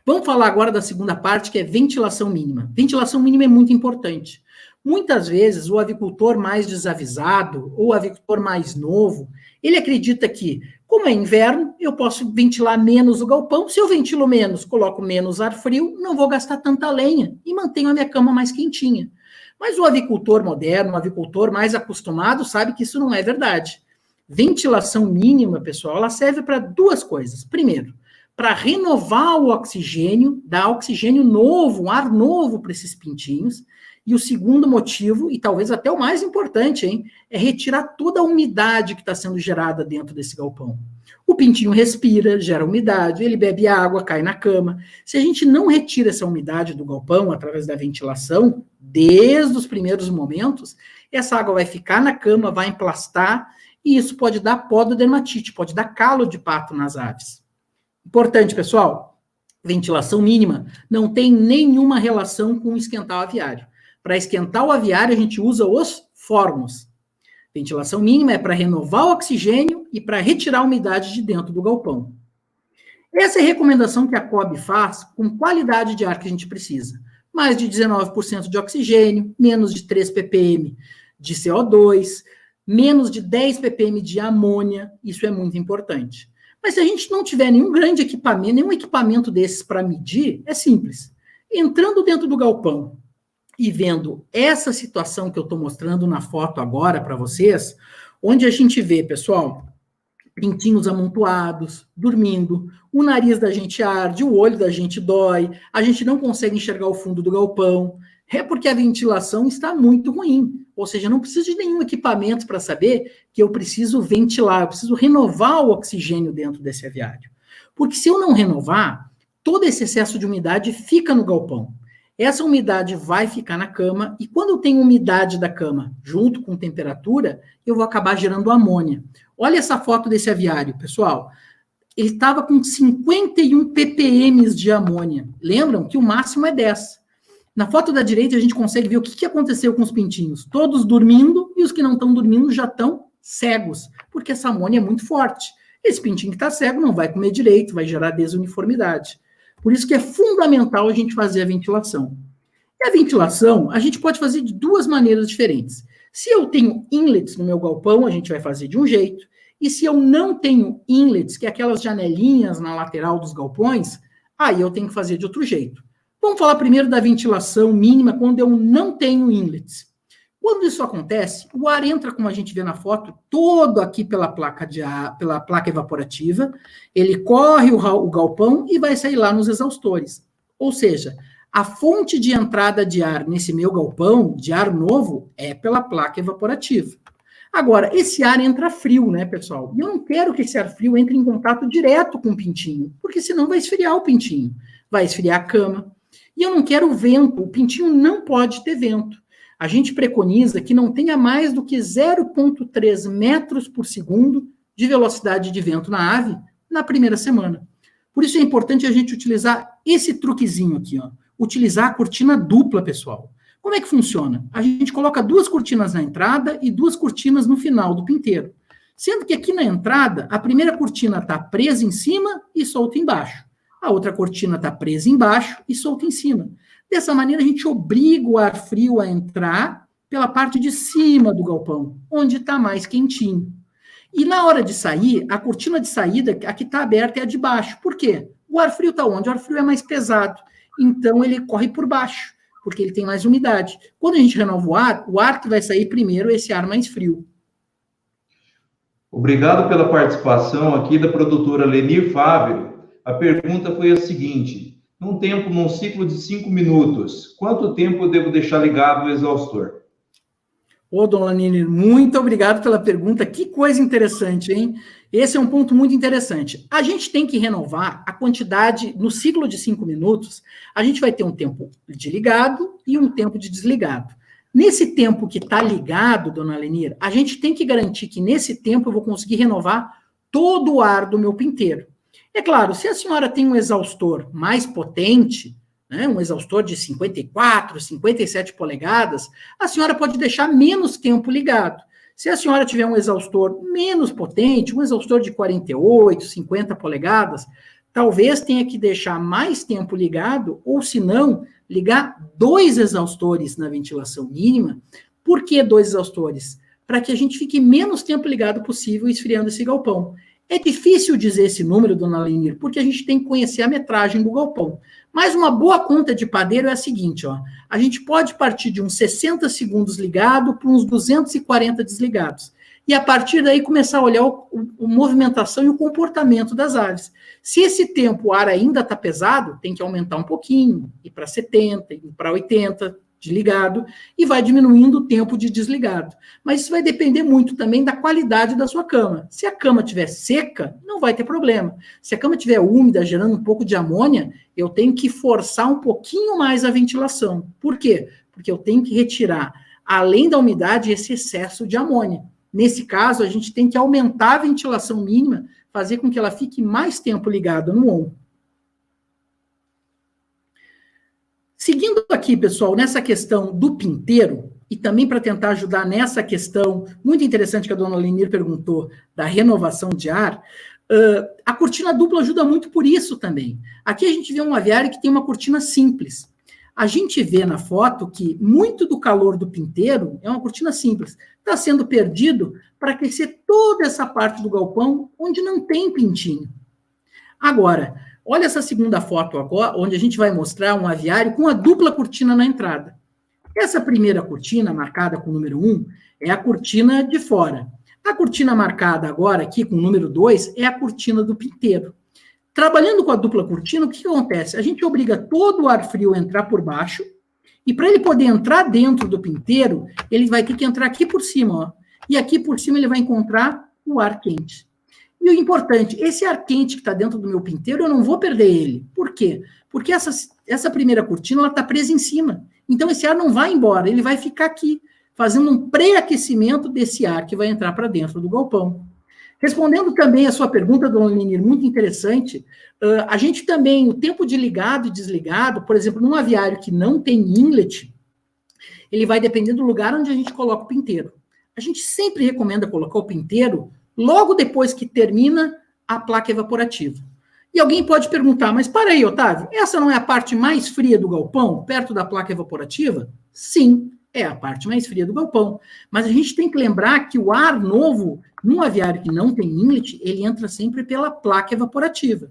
Vamos falar agora da segunda parte, que é ventilação mínima. Ventilação mínima é muito importante. Muitas vezes, o avicultor mais desavisado ou o avicultor mais novo, ele acredita que, como é inverno, eu posso ventilar menos o galpão. Se eu ventilo menos, coloco menos ar frio, não vou gastar tanta lenha e mantenho a minha cama mais quentinha. Mas o avicultor moderno, o avicultor mais acostumado, sabe que isso não é verdade. Ventilação mínima, pessoal, ela serve para duas coisas. Primeiro, para renovar o oxigênio, dar oxigênio novo, um ar novo para esses pintinhos. E o segundo motivo, e talvez até o mais importante, hein, é retirar toda a umidade que está sendo gerada dentro desse galpão. O pintinho respira, gera umidade, ele bebe água, cai na cama. Se a gente não retira essa umidade do galpão através da ventilação, desde os primeiros momentos, essa água vai ficar na cama, vai emplastar, e isso pode dar pododermatite, pode dar calo de pato nas aves. Importante, pessoal, ventilação mínima não tem nenhuma relação com esquentar o aviário. Para esquentar o aviário, a gente usa os fornos. Ventilação mínima é para renovar o oxigênio e para retirar a umidade de dentro do galpão. Essa é a recomendação que a COB faz com qualidade de ar que a gente precisa. Mais de 19% de oxigênio, menos de 3 ppm de CO2, menos de 10 ppm de amônia, isso é muito importante. Mas se a gente não tiver nenhum grande equipamento, nenhum equipamento desses para medir, é simples. Entrando dentro do galpão e vendo essa situação que eu estou mostrando na foto agora para vocês, onde a gente vê, pessoal, pintinhos amontoados, dormindo, o nariz da gente arde, o olho da gente dói, a gente não consegue enxergar o fundo do galpão, é porque a ventilação está muito ruim, ou seja, não preciso de nenhum equipamento para saber que eu preciso ventilar, eu preciso renovar o oxigênio dentro desse aviário. Porque se eu não renovar, todo esse excesso de umidade fica no galpão. Essa umidade vai ficar na cama, e quando eu tenho umidade da cama junto com temperatura, eu vou acabar gerando amônia. Olha essa foto desse aviário, pessoal. Ele estava com 51 ppm de amônia. Lembram que o máximo é 10. Na foto da direita, a gente consegue ver o que aconteceu com os pintinhos. Todos dormindo, e os que não estão dormindo já estão cegos, porque essa amônia é muito forte. Esse pintinho que está cego não vai comer direito, vai gerar desuniformidade. Por isso que é fundamental a gente fazer a ventilação. E a ventilação, a gente pode fazer de duas maneiras diferentes. Se eu tenho inlets no meu galpão, a gente vai fazer de um jeito. E se eu não tenho inlets, que é aquelas janelinhas na lateral dos galpões, aí eu tenho que fazer de outro jeito. Vamos falar primeiro da ventilação mínima quando eu não tenho inlets. Quando isso acontece, o ar entra, como a gente vê na foto, todo aqui pela placa de ar, pela placa evaporativa, ele corre o galpão e vai sair lá nos exaustores. Ou seja, a fonte de entrada de ar nesse meu galpão, de ar novo, é pela placa evaporativa. Agora, esse ar entra frio, né, pessoal? E eu não quero que esse ar frio entre em contato direto com o pintinho, porque senão vai esfriar o pintinho, vai esfriar a cama. E eu não quero vento, o pintinho não pode ter vento. A gente preconiza que não tenha mais do que 0,3 metros por segundo de velocidade de vento na ave na primeira semana. Por isso é importante a gente utilizar esse truquezinho aqui, ó. Utilizar a cortina dupla, pessoal. Como é que funciona? A gente coloca 2 cortinas na entrada e 2 cortinas no final do pinteiro. Sendo que aqui na entrada, a primeira cortina está presa em cima e solta embaixo. A outra cortina está presa embaixo e solta em cima. Dessa maneira, a gente obriga o ar frio a entrar pela parte de cima do galpão, onde está mais quentinho. E na hora de sair, a cortina de saída, a que está aberta, é a de baixo. Por quê? O ar frio está onde? O ar frio é mais pesado. Então, ele corre por baixo, porque ele tem mais umidade. Quando a gente renova o ar que vai sair primeiro é esse ar mais frio. Obrigado pela participação aqui da produtora Lenir Fábio. A pergunta foi a seguinte: num ciclo de 5 minutos, quanto tempo eu devo deixar ligado o exaustor? Ô, dona Lenir, muito obrigado pela pergunta. Que coisa interessante, hein? Esse é um ponto muito interessante. A gente tem que renovar a quantidade, no ciclo de 5 minutos, a gente vai ter um tempo de ligado e um tempo de desligado. Nesse tempo que está ligado, dona Lenir, a gente tem que garantir que nesse tempo eu vou conseguir renovar todo o ar do meu pinteiro. É claro, se a senhora tem um exaustor mais potente, né, um exaustor de 54, 57 polegadas, a senhora pode deixar menos tempo ligado. Se a senhora tiver um exaustor menos potente, um exaustor de 48, 50 polegadas, talvez tenha que deixar mais tempo ligado, ou se não, ligar 2 exaustores na ventilação mínima. Por que 2 exaustores? Para que a gente fique menos tempo ligado possível esfriando esse galpão. É difícil dizer esse número, dona Lenir, porque a gente tem que conhecer a metragem do galpão. Mas uma boa conta de padeiro é a seguinte, ó. A gente pode partir de uns 60 segundos ligado para uns 240 desligados. E a partir daí começar a olhar a movimentação e o comportamento das aves. Se esse tempo o ar ainda está pesado, tem que aumentar um pouquinho, ir para 70, ir para 80 de ligado, e vai diminuindo o tempo de desligado. Mas isso vai depender muito também da qualidade da sua cama. Se a cama estiver seca, não vai ter problema. Se a cama estiver úmida, gerando um pouco de amônia, eu tenho que forçar um pouquinho mais a ventilação. Por quê? Porque eu tenho que retirar, além da umidade, esse excesso de amônia. Nesse caso, a gente tem que aumentar a ventilação mínima, fazer com que ela fique mais tempo ligada no on. Seguindo aqui, pessoal, nessa questão do pinteiro, e também para tentar ajudar nessa questão muito interessante que a dona Lenir perguntou, da renovação de ar, a cortina dupla ajuda muito por isso também. Aqui a gente vê um aviário que tem uma cortina simples. A gente vê na foto que muito do calor do pinteiro é uma cortina simples. Está sendo perdido para aquecer toda essa parte do galpão onde não tem pintinho. Agora, olha essa segunda foto agora, onde a gente vai mostrar um aviário com a dupla cortina na entrada. Essa primeira cortina, marcada com o número 1, é a cortina de fora. A cortina marcada agora aqui com o número 2 é a cortina do pinteiro. Trabalhando com a dupla cortina, o que acontece? A gente obriga todo o ar frio a entrar por baixo, e para ele poder entrar dentro do pinteiro, ele vai ter que entrar aqui por cima, ó. E aqui por cima ele vai encontrar o ar quente. E o importante, esse ar quente que está dentro do meu pinteiro, eu não vou perder ele. Por quê? Porque essa primeira cortina está presa em cima. Então esse ar não vai embora, ele vai ficar aqui, fazendo um pré-aquecimento desse ar que vai entrar para dentro do galpão. Respondendo também a sua pergunta, dona Lenir, muito interessante, a gente também, o tempo de ligado e desligado, por exemplo, num aviário que não tem inlet, ele vai depender do lugar onde a gente coloca o pinteiro. A gente sempre recomenda colocar o pinteiro logo depois que termina a placa evaporativa. E alguém pode perguntar, mas para aí, Otávio, essa não é a parte mais fria do galpão, perto da placa evaporativa? Sim, é a parte mais fria do galpão. Mas a gente tem que lembrar que o ar novo, num aviário que não tem inlet, ele entra sempre pela placa evaporativa.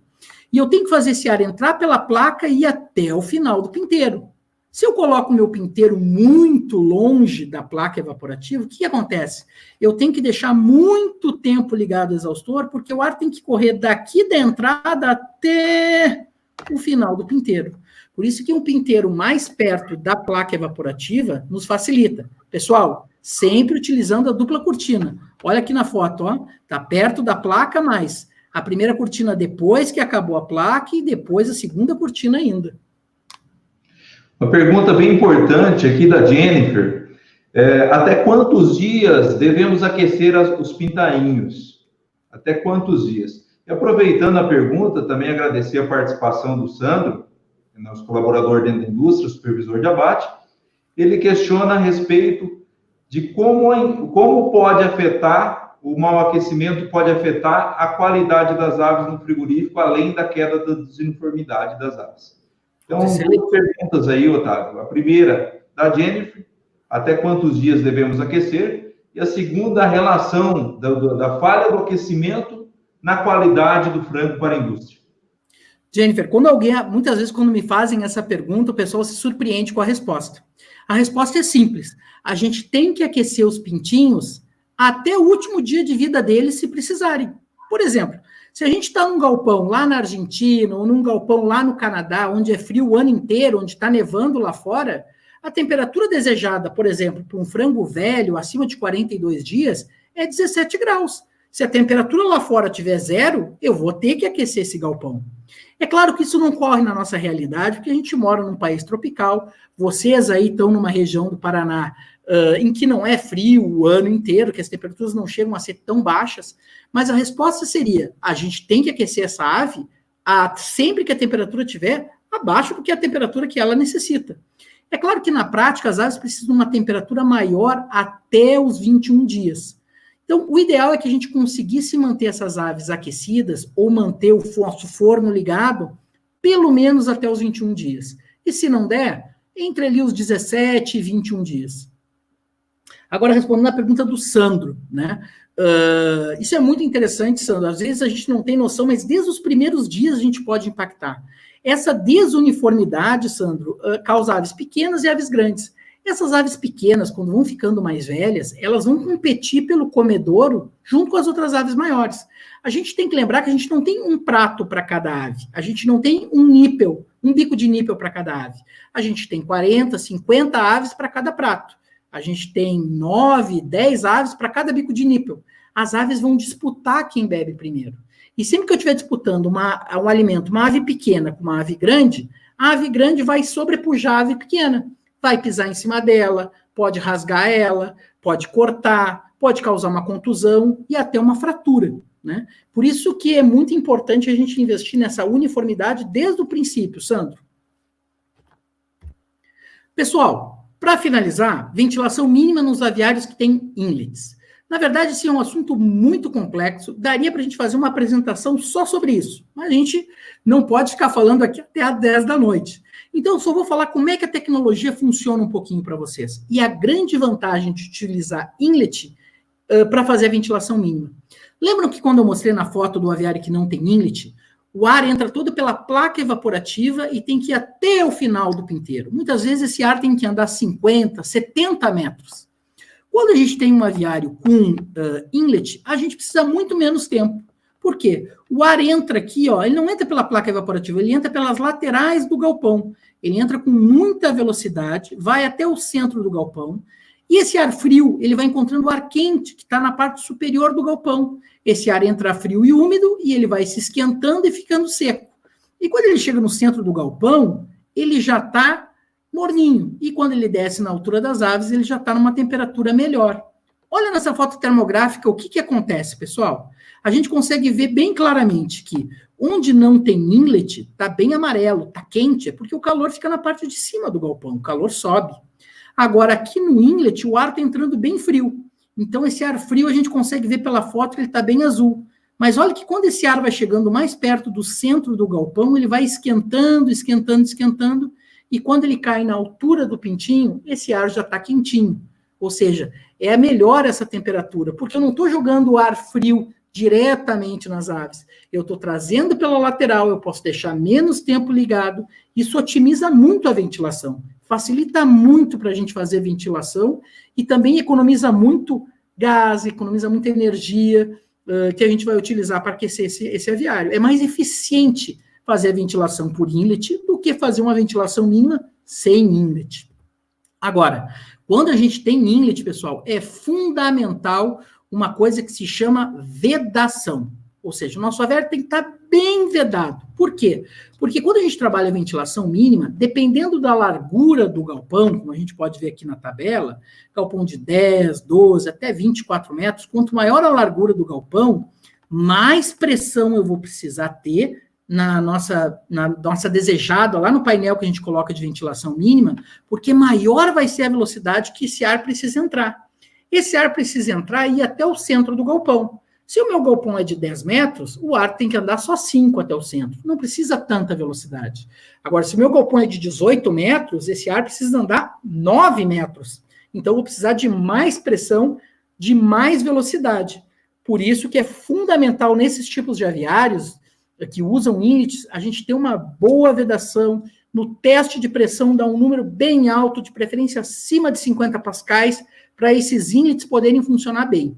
E eu tenho que fazer esse ar entrar pela placa e ir até o final do pinteiro. Se eu coloco o meu pinteiro muito longe da placa evaporativa, o que acontece? Eu tenho que deixar muito tempo ligado ao exaustor, porque o ar tem que correr daqui da entrada até o final do pinteiro. Por isso que um pinteiro mais perto da placa evaporativa nos facilita. Pessoal, sempre utilizando a dupla cortina. Olha aqui na foto, ó, tá perto da placa, mas a primeira cortina depois que acabou a placa e depois a segunda cortina ainda. Uma pergunta bem importante aqui da Jennifer. Até quantos dias devemos aquecer os pintainhos? Até quantos dias? E aproveitando a pergunta, também agradecer a participação do Sandro, nosso colaborador dentro da indústria, supervisor de abate. Ele questiona a respeito de como pode afetar, o mau aquecimento pode afetar a qualidade das aves no frigorífico, além da queda da desuniformidade das aves. Então, duas perguntas aí, Otávio. A primeira, da Jennifer, até quantos dias devemos aquecer? E a segunda, a relação da falha do aquecimento na qualidade do frango para a indústria. Jennifer, muitas vezes quando me fazem essa pergunta, o pessoal se surpreende com a resposta. A resposta é simples. A gente tem que aquecer os pintinhos até o último dia de vida deles, se precisarem. Por exemplo, se a gente está num galpão lá na Argentina, ou num galpão lá no Canadá, onde é frio o ano inteiro, onde está nevando lá fora, a temperatura desejada, por exemplo, para um frango velho, acima de 42 dias, é 17 graus. Se a temperatura lá fora tiver 0, eu vou ter que aquecer esse galpão. É claro que isso não ocorre na nossa realidade, porque a gente mora num país tropical, vocês aí estão numa região do Paraná em que não é frio o ano inteiro, que as temperaturas não chegam a ser tão baixas, mas a resposta seria, a gente tem que aquecer essa ave sempre que a temperatura estiver abaixo do que a temperatura que ela necessita. É claro que na prática as aves precisam de uma temperatura maior até os 21 dias. Então, o ideal é que a gente conseguisse manter essas aves aquecidas ou manter o nosso forno ligado pelo menos até os 21 dias. E se não der, entre ali os 17 e 21 dias. Agora, respondendo a pergunta do Sandro, né? Isso é muito interessante, Sandro. Às vezes a gente não tem noção, mas desde os primeiros dias a gente pode impactar. Essa desuniformidade, Sandro, causa aves pequenas e aves grandes. Essas aves pequenas, quando vão ficando mais velhas, elas vão competir pelo comedouro junto com as outras aves maiores. A gente tem que lembrar que a gente não tem um prato para cada ave. A gente não tem um nípel, um bico de nípel para cada ave. A gente tem 40, 50 aves para cada prato. A gente tem 9, 10 aves para cada bico de nípel. As aves vão disputar quem bebe primeiro. E sempre que eu estiver disputando um alimento, uma ave pequena com uma ave grande, a ave grande vai sobrepujar a ave pequena. Vai pisar em cima dela, pode rasgar ela, pode cortar, pode causar uma contusão e até uma fratura, né? Por isso que é muito importante a gente investir nessa uniformidade desde o princípio, Sandro. Pessoal, para finalizar, ventilação mínima nos aviários que têm inlets. Na verdade, esse é um assunto muito complexo, daria para a gente fazer uma apresentação só sobre isso, mas a gente não pode ficar falando aqui até às 10 da noite. Então, eu só vou falar como é que a tecnologia funciona um pouquinho para vocês. E a grande vantagem de utilizar inlet para fazer a ventilação mínima. Lembram que quando eu mostrei na foto do aviário que não tem inlet, o ar entra todo pela placa evaporativa e tem que ir até o final do pinteiro. Muitas vezes esse ar tem que andar 50, 70 metros. Quando a gente tem um aviário com inlet, a gente precisa muito menos tempo. Por quê? O ar entra aqui, ó, ele não entra pela placa evaporativa, ele entra pelas laterais do galpão. Ele entra com muita velocidade, vai até o centro do galpão, e esse ar frio, ele vai encontrando o ar quente, que está na parte superior do galpão. Esse ar entra frio e úmido, e ele vai se esquentando e ficando seco. E quando ele chega no centro do galpão, ele já está morninho. E quando ele desce na altura das aves, ele já está numa temperatura melhor. Olha nessa foto termográfica o que acontece, pessoal. A gente consegue ver bem claramente que onde não tem inlet, está bem amarelo, está quente, é porque o calor fica na parte de cima do galpão, o calor sobe. Agora, aqui no inlet, o ar está entrando bem frio. Então, esse ar frio a gente consegue ver pela foto que ele está bem azul. Mas olha que quando esse ar vai chegando mais perto do centro do galpão, ele vai esquentando, esquentando, esquentando, e quando ele cai na altura do pintinho, esse ar já está quentinho. Ou seja, é melhor essa temperatura, porque eu não estou jogando o ar frio diretamente nas aves. Eu estou trazendo pela lateral, eu posso deixar menos tempo ligado, isso otimiza muito a ventilação, facilita muito para a gente fazer ventilação e também economiza muito gás, economiza muita energia que a gente vai utilizar para aquecer esse aviário. É mais eficiente fazer a ventilação por inlet do que fazer uma ventilação mínima sem inlet. Agora, quando a gente tem inlet, pessoal, é fundamental uma coisa que se chama vedação. Ou seja, o nosso aviário tem que estar bem vedado. Por quê? Porque quando a gente trabalha a ventilação mínima, dependendo da largura do galpão, como a gente pode ver aqui na tabela, galpão de 10, 12, até 24 metros, quanto maior a largura do galpão, mais pressão eu vou precisar ter na nossa desejada, lá no painel que a gente coloca de ventilação mínima, porque maior vai ser a velocidade que esse ar precisa entrar. Esse ar precisa entrar e ir até o centro do galpão. Se o meu galpão é de 10 metros, o ar tem que andar só 5 até o centro. Não precisa tanta velocidade. Agora, se o meu galpão é de 18 metros, esse ar precisa andar 9 metros. Então, eu vou precisar de mais pressão, de mais velocidade. Por isso que é fundamental nesses tipos de aviários que usam inlets, a gente ter uma boa vedação. No teste de pressão, dá um número bem alto, de preferência acima de 50 pascais, para esses inlets poderem funcionar bem.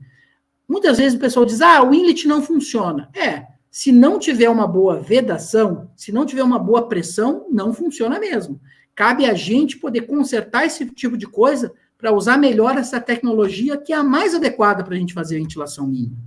Muitas vezes o pessoal diz, o inlet não funciona. Se não tiver uma boa vedação, se não tiver uma boa pressão, não funciona mesmo. Cabe a gente poder consertar esse tipo de coisa para usar melhor essa tecnologia que é a mais adequada para a gente fazer a ventilação mínima.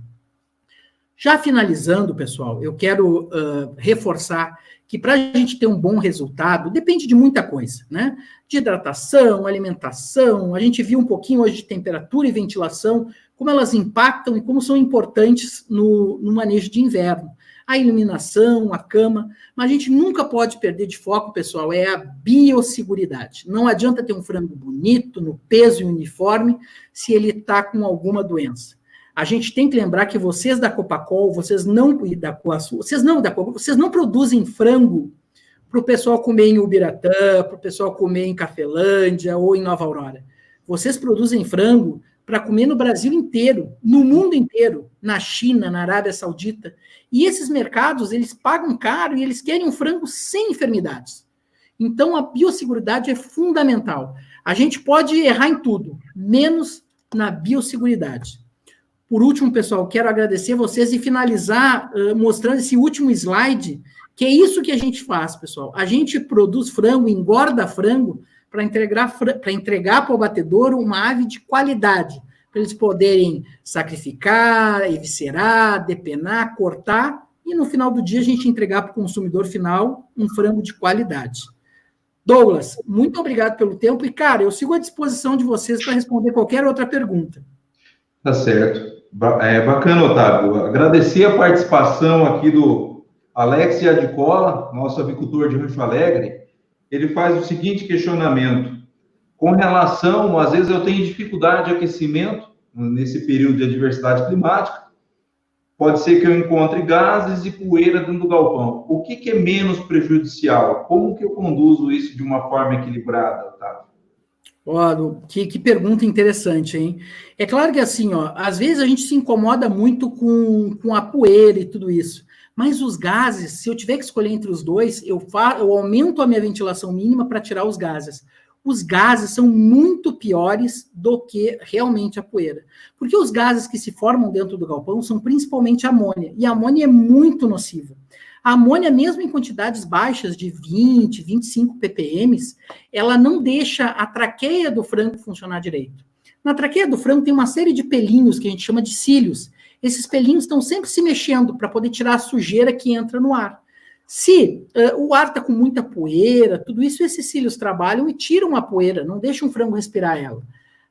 Já finalizando, pessoal, eu quero reforçar que para a gente ter um bom resultado, depende de muita coisa, né? De hidratação, alimentação, a gente viu um pouquinho hoje de temperatura e ventilação, como elas impactam e como são importantes no manejo de inverno. A iluminação, a cama, mas a gente nunca pode perder de foco, pessoal, é a biosseguridade. Não adianta ter um frango bonito, no peso e uniforme, se ele está com alguma doença. A gente tem que lembrar que vocês da Copacol, vocês não produzem frango para o pessoal comer em Ubiratã, para o pessoal comer em Cafelândia ou em Nova Aurora. Vocês produzem frango para comer no Brasil inteiro, no mundo inteiro, na China, na Arábia Saudita. E esses mercados, eles pagam caro e eles querem um frango sem enfermidades. Então, a biosseguridade é fundamental. A gente pode errar em tudo, menos na biosseguridade. Por último, pessoal, quero agradecer vocês e finalizar mostrando esse último slide, que é isso que a gente faz, pessoal. A gente produz frango, engorda frango, para entregar para o abatedouro uma ave de qualidade, para eles poderem sacrificar, eviscerar, depenar, cortar, e no final do dia a gente entregar para o consumidor final um frango de qualidade. Douglas, muito obrigado pelo tempo, e, cara, eu sigo à disposição de vocês para responder qualquer outra pergunta. Tá certo. Bacana, Otávio. Agradecer a participação aqui do Alex Adicola, nosso avicultor de Rancho Alegre. Ele faz o seguinte questionamento: com relação, às vezes eu tenho dificuldade de aquecimento nesse período de adversidade climática, pode ser que eu encontre gases e poeira dentro do galpão. O que é menos prejudicial? Como que eu conduzo isso de uma forma equilibrada, Otávio? Que pergunta interessante, hein? É claro que assim, às vezes a gente se incomoda muito com a poeira e tudo isso. Mas os gases, se eu tiver que escolher entre os dois, eu aumento a minha ventilação mínima para tirar os gases. Os gases são muito piores do que realmente a poeira. Porque os gases que se formam dentro do galpão são principalmente amônia. E a amônia é muito nociva. A amônia, mesmo em quantidades baixas, de 20, 25 ppm, ela não deixa a traqueia do frango funcionar direito. Na traqueia do frango tem uma série de pelinhos que a gente chama de cílios. Esses pelinhos estão sempre se mexendo para poder tirar a sujeira que entra no ar. Se o ar está com muita poeira, tudo isso, esses cílios trabalham e tiram a poeira, não deixam o frango respirar ela.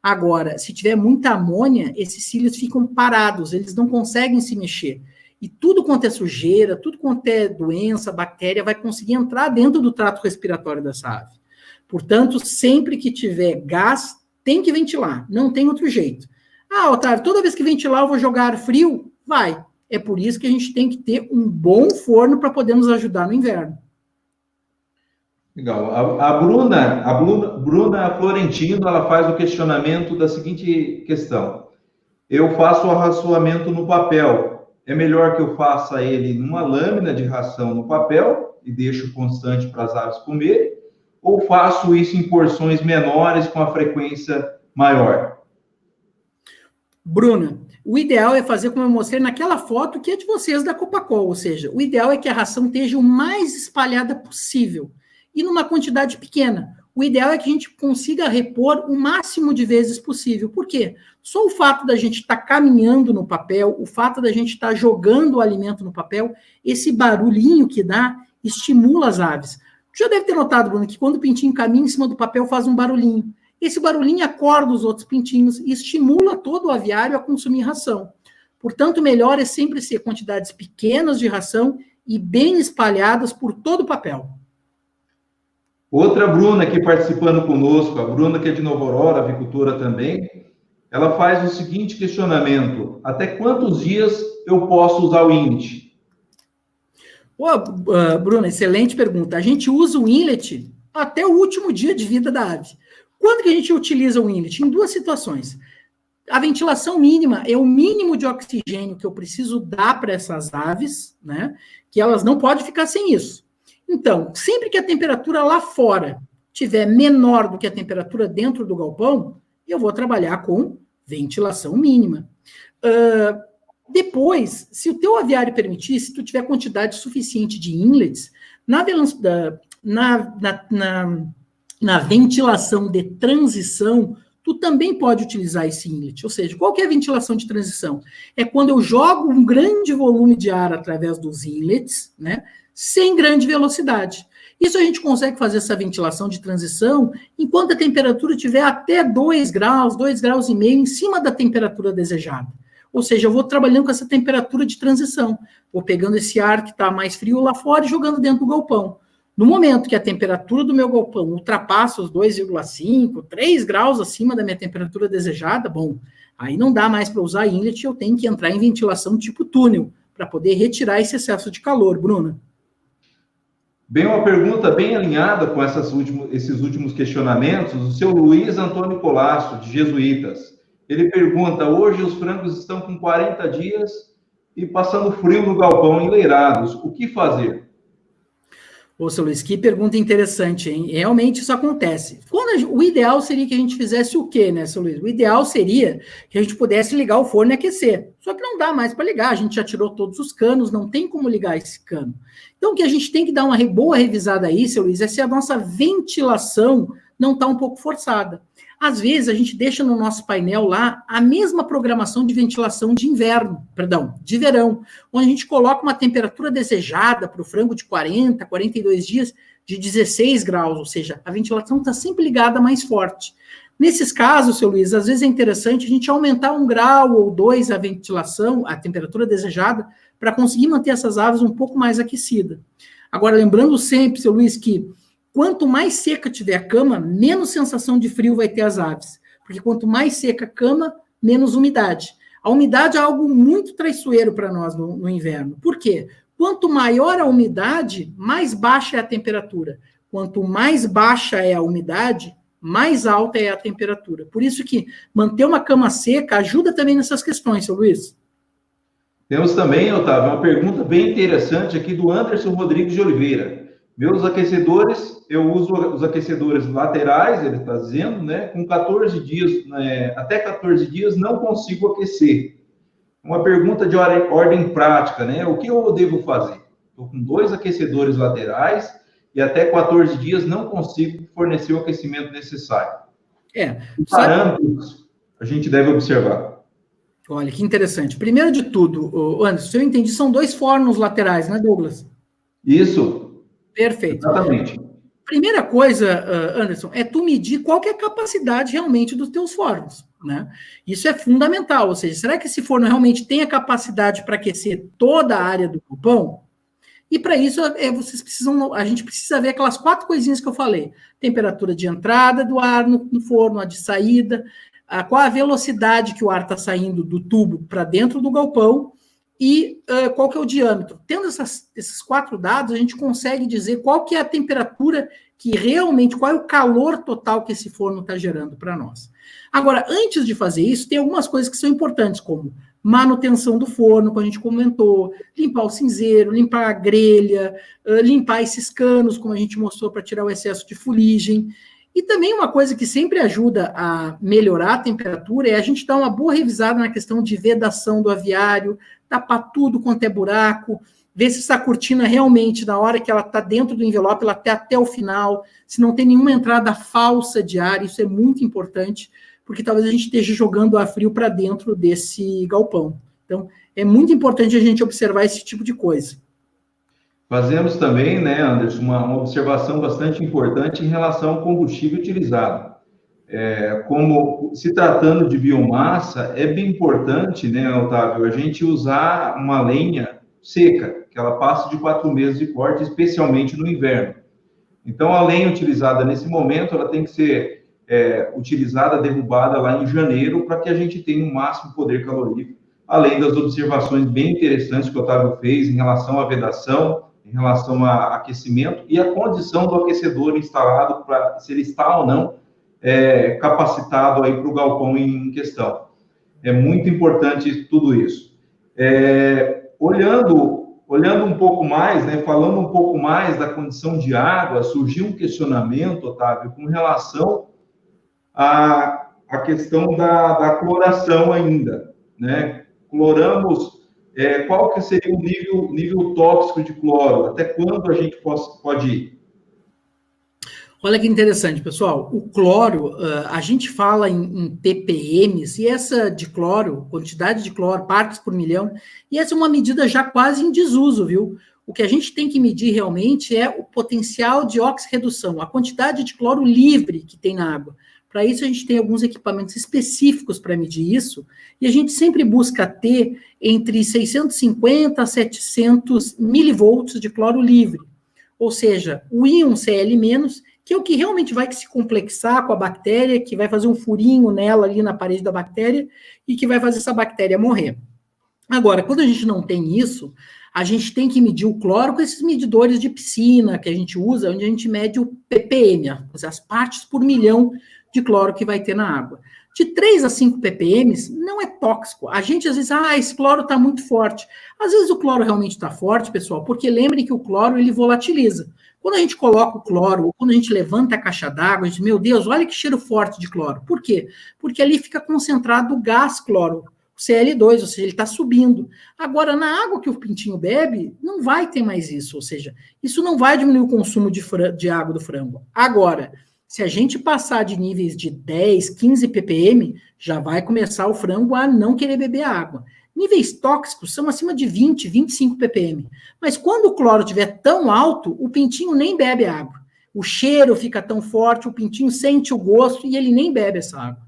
Agora, se tiver muita amônia, esses cílios ficam parados, eles não conseguem se mexer. E tudo quanto é sujeira, tudo quanto é doença, bactéria, vai conseguir entrar dentro do trato respiratório dessa ave. Portanto, sempre que tiver gás, tem que ventilar, não tem outro jeito. Ah, Otávio, toda vez que ventilar eu vou jogar ar frio? Vai. É por isso que a gente tem que ter um bom forno para poder nos ajudar no inverno. Legal. A Bruna Florentino, ela faz o questionamento da seguinte questão: eu faço o arraçoamento no papel. É melhor que eu faça ele numa lâmina de ração no papel e deixo constante para as aves comer, ou faço isso em porções menores com a frequência maior? Bruna, o ideal é fazer como eu mostrei naquela foto que é de vocês da Copacol, ou seja, o ideal é que a ração esteja o mais espalhada possível e numa quantidade pequena. O ideal é que a gente consiga repor o máximo de vezes possível. Por quê? Só o fato da gente estar caminhando no papel, o fato da gente estar jogando o alimento no papel, esse barulhinho que dá, estimula as aves. Já deve ter notado, Bruno, que quando o pintinho caminha em cima do papel faz um barulhinho. Esse barulhinho acorda os outros pintinhos e estimula todo o aviário a consumir ração. Portanto, o melhor é sempre ser quantidades pequenas de ração e bem espalhadas por todo o papel. Outra Bruna aqui participando conosco, a Bruna que é de Nova Aurora, avicultora também, ela faz o seguinte questionamento: até quantos dias eu posso usar o inlet? Bruna, excelente pergunta. A gente usa o inlet até o último dia de vida da ave. Quando que a gente utiliza o inlet? Em duas situações. A ventilação mínima é o mínimo de oxigênio que eu preciso dar para essas aves, né? Que elas não podem ficar sem isso. Então, sempre que a temperatura lá fora tiver menor do que a temperatura dentro do galpão, eu vou trabalhar com ventilação mínima. Depois, se o teu aviário permitir, se tu tiver quantidade suficiente de inlets, na ventilação de transição, tu também pode utilizar esse inlet. Ou seja, qual que é a ventilação de transição? É quando eu jogo um grande volume de ar através dos inlets, né, sem grande velocidade. Isso a gente consegue fazer essa ventilação de transição enquanto a temperatura estiver até 2 graus, 2,5 graus em cima da temperatura desejada. Ou seja, eu vou trabalhando com essa temperatura de transição. Vou pegando esse ar que está mais frio lá fora e jogando dentro do galpão. No momento que a temperatura do meu galpão ultrapassa os 2,5, 3 graus acima da minha temperatura desejada, bom, aí não dá mais para usar inlet, eu tenho que entrar em ventilação tipo túnel, para poder retirar esse excesso de calor, Bruna. Bem, uma pergunta bem alinhada com esses últimos questionamentos, o seu Luiz Antônio Colasso, de Jesuítas. Ele pergunta, hoje os frangos estão com 40 dias e passando frio no galpão, enleirados. O que fazer? Ô, seu Luiz, que pergunta interessante, hein? Realmente isso acontece. O ideal seria que a gente fizesse o quê, né, seu Luiz? O ideal seria que a gente pudesse ligar o forno e aquecer. Só que não dá mais para ligar, a gente já tirou todos os canos, não tem como ligar esse cano. Então, o que a gente tem que dar uma boa revisada aí, seu Luiz, é se a nossa ventilação não está um pouco forçada. Às vezes, a gente deixa no nosso painel lá a mesma programação de ventilação de de verão, onde a gente coloca uma temperatura desejada para o frango de 40, 42 dias de 16 graus, ou seja, a ventilação está sempre ligada mais forte. Nesses casos, seu Luiz, às vezes é interessante a gente aumentar 1 grau ou 2 a ventilação, a temperatura desejada, para conseguir manter essas aves um pouco mais aquecidas. Agora, lembrando sempre, seu Luiz, que quanto mais seca tiver a cama, menos sensação de frio vai ter as aves. Porque quanto mais seca a cama, menos umidade. A umidade é algo muito traiçoeiro para nós no inverno. Por quê? Quanto maior a umidade, mais baixa é a temperatura. Quanto mais baixa é a umidade, mais alta é a temperatura. Por isso que manter uma cama seca ajuda também nessas questões, seu Luiz. Temos também, Otávio, uma pergunta bem interessante aqui do Anderson Rodrigues de Oliveira. Meus aquecedores, eu uso os aquecedores laterais, ele está dizendo, né? Com 14 dias, até 14 dias, não consigo aquecer. Uma pergunta de ordem prática, né? O que eu devo fazer? Estou com 2 aquecedores laterais e até 14 dias não consigo fornecer o aquecimento necessário. Parâmetros a gente deve observar. Olha, que interessante. Primeiro de tudo, Anderson, se eu entendi, são 2 fornos laterais, né, Douglas? Isso. Perfeito. Exatamente. Primeira coisa, Anderson, é tu medir qual que é a capacidade realmente dos teus fornos, né? Isso é fundamental, ou seja, será que esse forno realmente tem a capacidade para aquecer toda a área do galpão? E para isso, a gente precisa ver aquelas 4 coisinhas que eu falei. Temperatura de entrada do ar no forno, a de saída, qual a velocidade que o ar está saindo do tubo para dentro do galpão, e qual que é o diâmetro. Tendo esses 4 dados, a gente consegue dizer qual que é a temperatura que realmente, qual é o calor total que esse forno está gerando para nós. Agora, antes de fazer isso, tem algumas coisas que são importantes, como manutenção do forno, como a gente comentou, limpar o cinzeiro, limpar a grelha, limpar esses canos, como a gente mostrou, para tirar o excesso de fuligem. E também uma coisa que sempre ajuda a melhorar a temperatura é a gente dar uma boa revisada na questão de vedação do aviário, tapar tudo quanto é buraco, ver se essa cortina realmente, na hora que ela está dentro do envelope, ela está até o final, se não tem nenhuma entrada falsa de ar, isso é muito importante, porque talvez a gente esteja jogando ar frio para dentro desse galpão. Então, é muito importante a gente observar esse tipo de coisa. Fazemos também, né, Anderson, uma observação bastante importante em relação ao combustível utilizado. Como se tratando de biomassa, é bem importante, né, Otávio, a gente usar uma lenha seca, que ela passe de 4 meses de corte, especialmente no inverno. Então, a lenha utilizada nesse momento, ela tem que ser utilizada, derrubada lá em janeiro, para que a gente tenha o máximo poder calorífico, além das observações bem interessantes que o Otávio fez em relação à vedação, em relação a aquecimento e a condição do aquecedor instalado, para se ele está ou não capacitado aí para o galpão em questão. É muito importante tudo isso. Olhando um pouco mais, né, falando um pouco mais da condição de água, surgiu um questionamento, Otávio, com relação à questão da cloração ainda, né? Cloramos, qual que seria o nível tóxico de cloro? Até quando a gente pode ir? Olha que interessante, pessoal. O cloro, a gente fala em ppms, e essa de cloro, quantidade de cloro, partes por milhão, e essa é uma medida já quase em desuso, viu? O que a gente tem que medir realmente é o potencial de oxirredução, a quantidade de cloro livre que tem na água. Para isso, a gente tem alguns equipamentos específicos para medir isso, e a gente sempre busca ter entre 650 a 700 milivolts de cloro livre, ou seja, o íon Cl-, que é o que realmente vai se complexar com a bactéria, que vai fazer um furinho nela ali na parede da bactéria e que vai fazer essa bactéria morrer. Agora, quando a gente não tem isso, a gente tem que medir o cloro com esses medidores de piscina que a gente usa, onde a gente mede o ppm, as partes por milhão de cloro que vai ter na água. de 3 a 5 ppm não é tóxico. A gente às vezes, esse cloro está muito forte. Às vezes o cloro realmente está forte, pessoal, porque lembrem que o cloro ele volatiliza. Quando a gente coloca o cloro, ou quando a gente levanta a caixa d'água, a gente diz, meu Deus, olha que cheiro forte de cloro. Por quê? Porque ali fica concentrado o gás cloro, o CL2, ou seja, ele está subindo. Agora, na água que o pintinho bebe, não vai ter mais isso, ou seja, isso não vai diminuir o consumo de água do frango. Agora, se a gente passar de níveis de 10, 15 ppm, já vai começar o frango a não querer beber água. Níveis tóxicos são acima de 20, 25 ppm. Mas quando o cloro estiver tão alto, o pintinho nem bebe água. O cheiro fica tão forte, o pintinho sente o gosto e ele nem bebe essa água.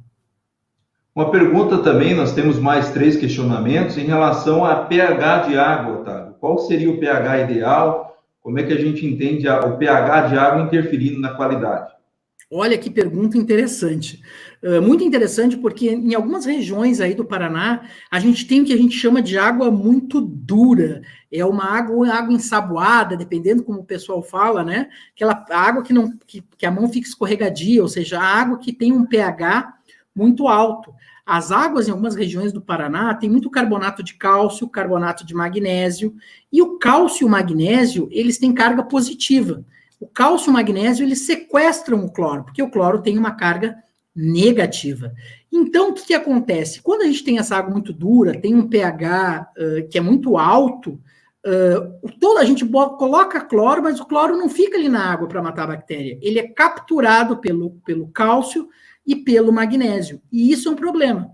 Uma pergunta também, nós temos mais 3 questionamentos em relação a pH de água, Otávio. Qual seria o pH ideal? Como é que a gente entende o pH de água interferindo na qualidade? Olha que pergunta interessante. Muito interessante, porque em algumas regiões aí do Paraná, a gente tem o que a gente chama de água muito dura. É uma água ensaboada, dependendo como o pessoal fala, né? Aquela água que a mão fica escorregadia, ou seja, a água que tem um pH muito alto. As águas em algumas regiões do Paraná tem muito carbonato de cálcio, carbonato de magnésio, e o cálcio e o magnésio, eles têm carga positiva. O cálcio e o magnésio, eles sequestram o cloro, porque o cloro tem uma carga negativa. Então, o que acontece? Quando a gente tem essa água muito dura, tem um pH que é muito alto, a gente coloca cloro, mas o cloro não fica ali na água para matar a bactéria. Ele é capturado pelo cálcio e pelo magnésio. E isso é um problema.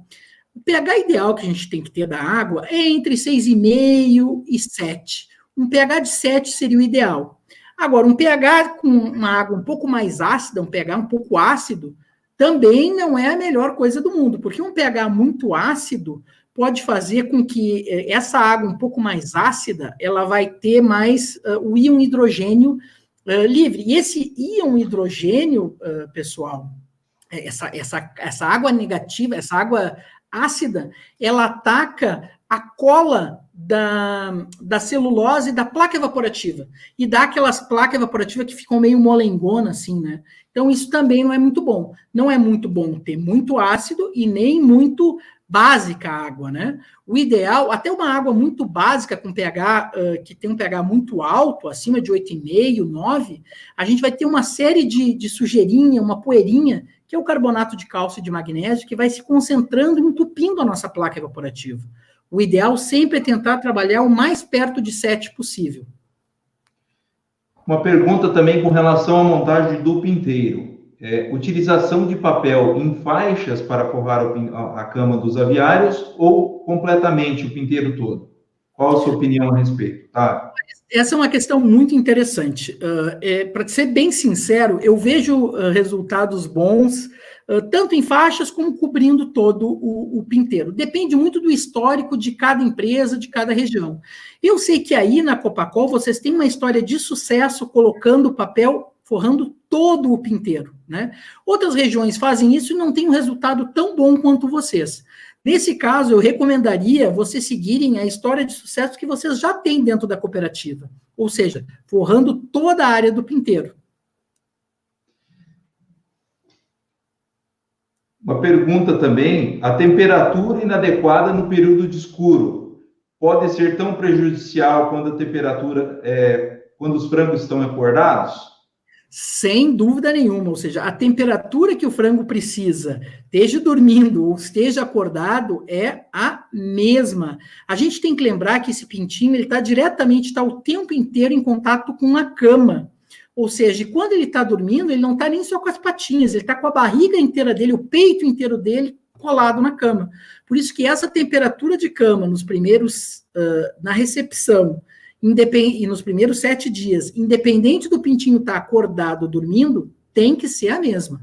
O pH ideal que a gente tem que ter da água é entre 6,5 e 7. Um pH de 7 seria o ideal. Agora, um pH com uma água um pouco mais ácida, um pH um pouco ácido, também não é a melhor coisa do mundo, porque um pH muito ácido pode fazer com que essa água um pouco mais ácida, ela vai ter mais o íon hidrogênio livre. E esse íon hidrogênio, pessoal, essa água negativa, essa água ácida, ela ataca a cola da celulose da placa evaporativa, e dá aquelas placas evaporativas que ficam meio molengona, assim, né? Então, isso também não é muito bom. Não é muito bom ter muito ácido e nem muito básica a água, né? O ideal, até uma água muito básica, com pH, que tem um pH muito alto, acima de 8,5, 9, a gente vai ter uma série de sujeirinha, uma poeirinha, que é o carbonato de cálcio e de magnésio, que vai se concentrando e entupindo a nossa placa evaporativa. O ideal sempre é tentar trabalhar o mais perto de 7 possível. Uma pergunta também com relação à montagem do pinteiro. Utilização de papel em faixas para forrar a cama dos aviários ou completamente o pinteiro todo? Qual a sua opinião a respeito? Tá? Essa é uma questão muito interessante. Para ser bem sincero, eu vejo resultados bons tanto em faixas como cobrindo todo o pinteiro. Depende muito do histórico de cada empresa, de cada região. Eu sei que aí na Copacol vocês têm uma história de sucesso colocando o papel, forrando todo o pinteiro, né? Outras regiões fazem isso e não têm um resultado tão bom quanto vocês. Nesse caso, eu recomendaria vocês seguirem a história de sucesso que vocês já têm dentro da cooperativa, ou seja, forrando toda a área do pinteiro. Uma pergunta também, a temperatura inadequada no período de escuro pode ser tão prejudicial quando a temperatura, quando os frangos estão acordados? Sem dúvida nenhuma, ou seja, a temperatura que o frango precisa, esteja dormindo ou esteja acordado, é a mesma. A gente tem que lembrar que esse pintinho, ele está o tempo inteiro em contato com a cama. Ou seja, quando ele está dormindo, ele não está nem só com as patinhas, ele está com a barriga inteira dele, o peito inteiro dele colado na cama. Por isso que essa temperatura de cama nos primeiros, na recepção, e nos primeiros 7 dias, independente do pintinho estar acordado ou dormindo, tem que ser a mesma.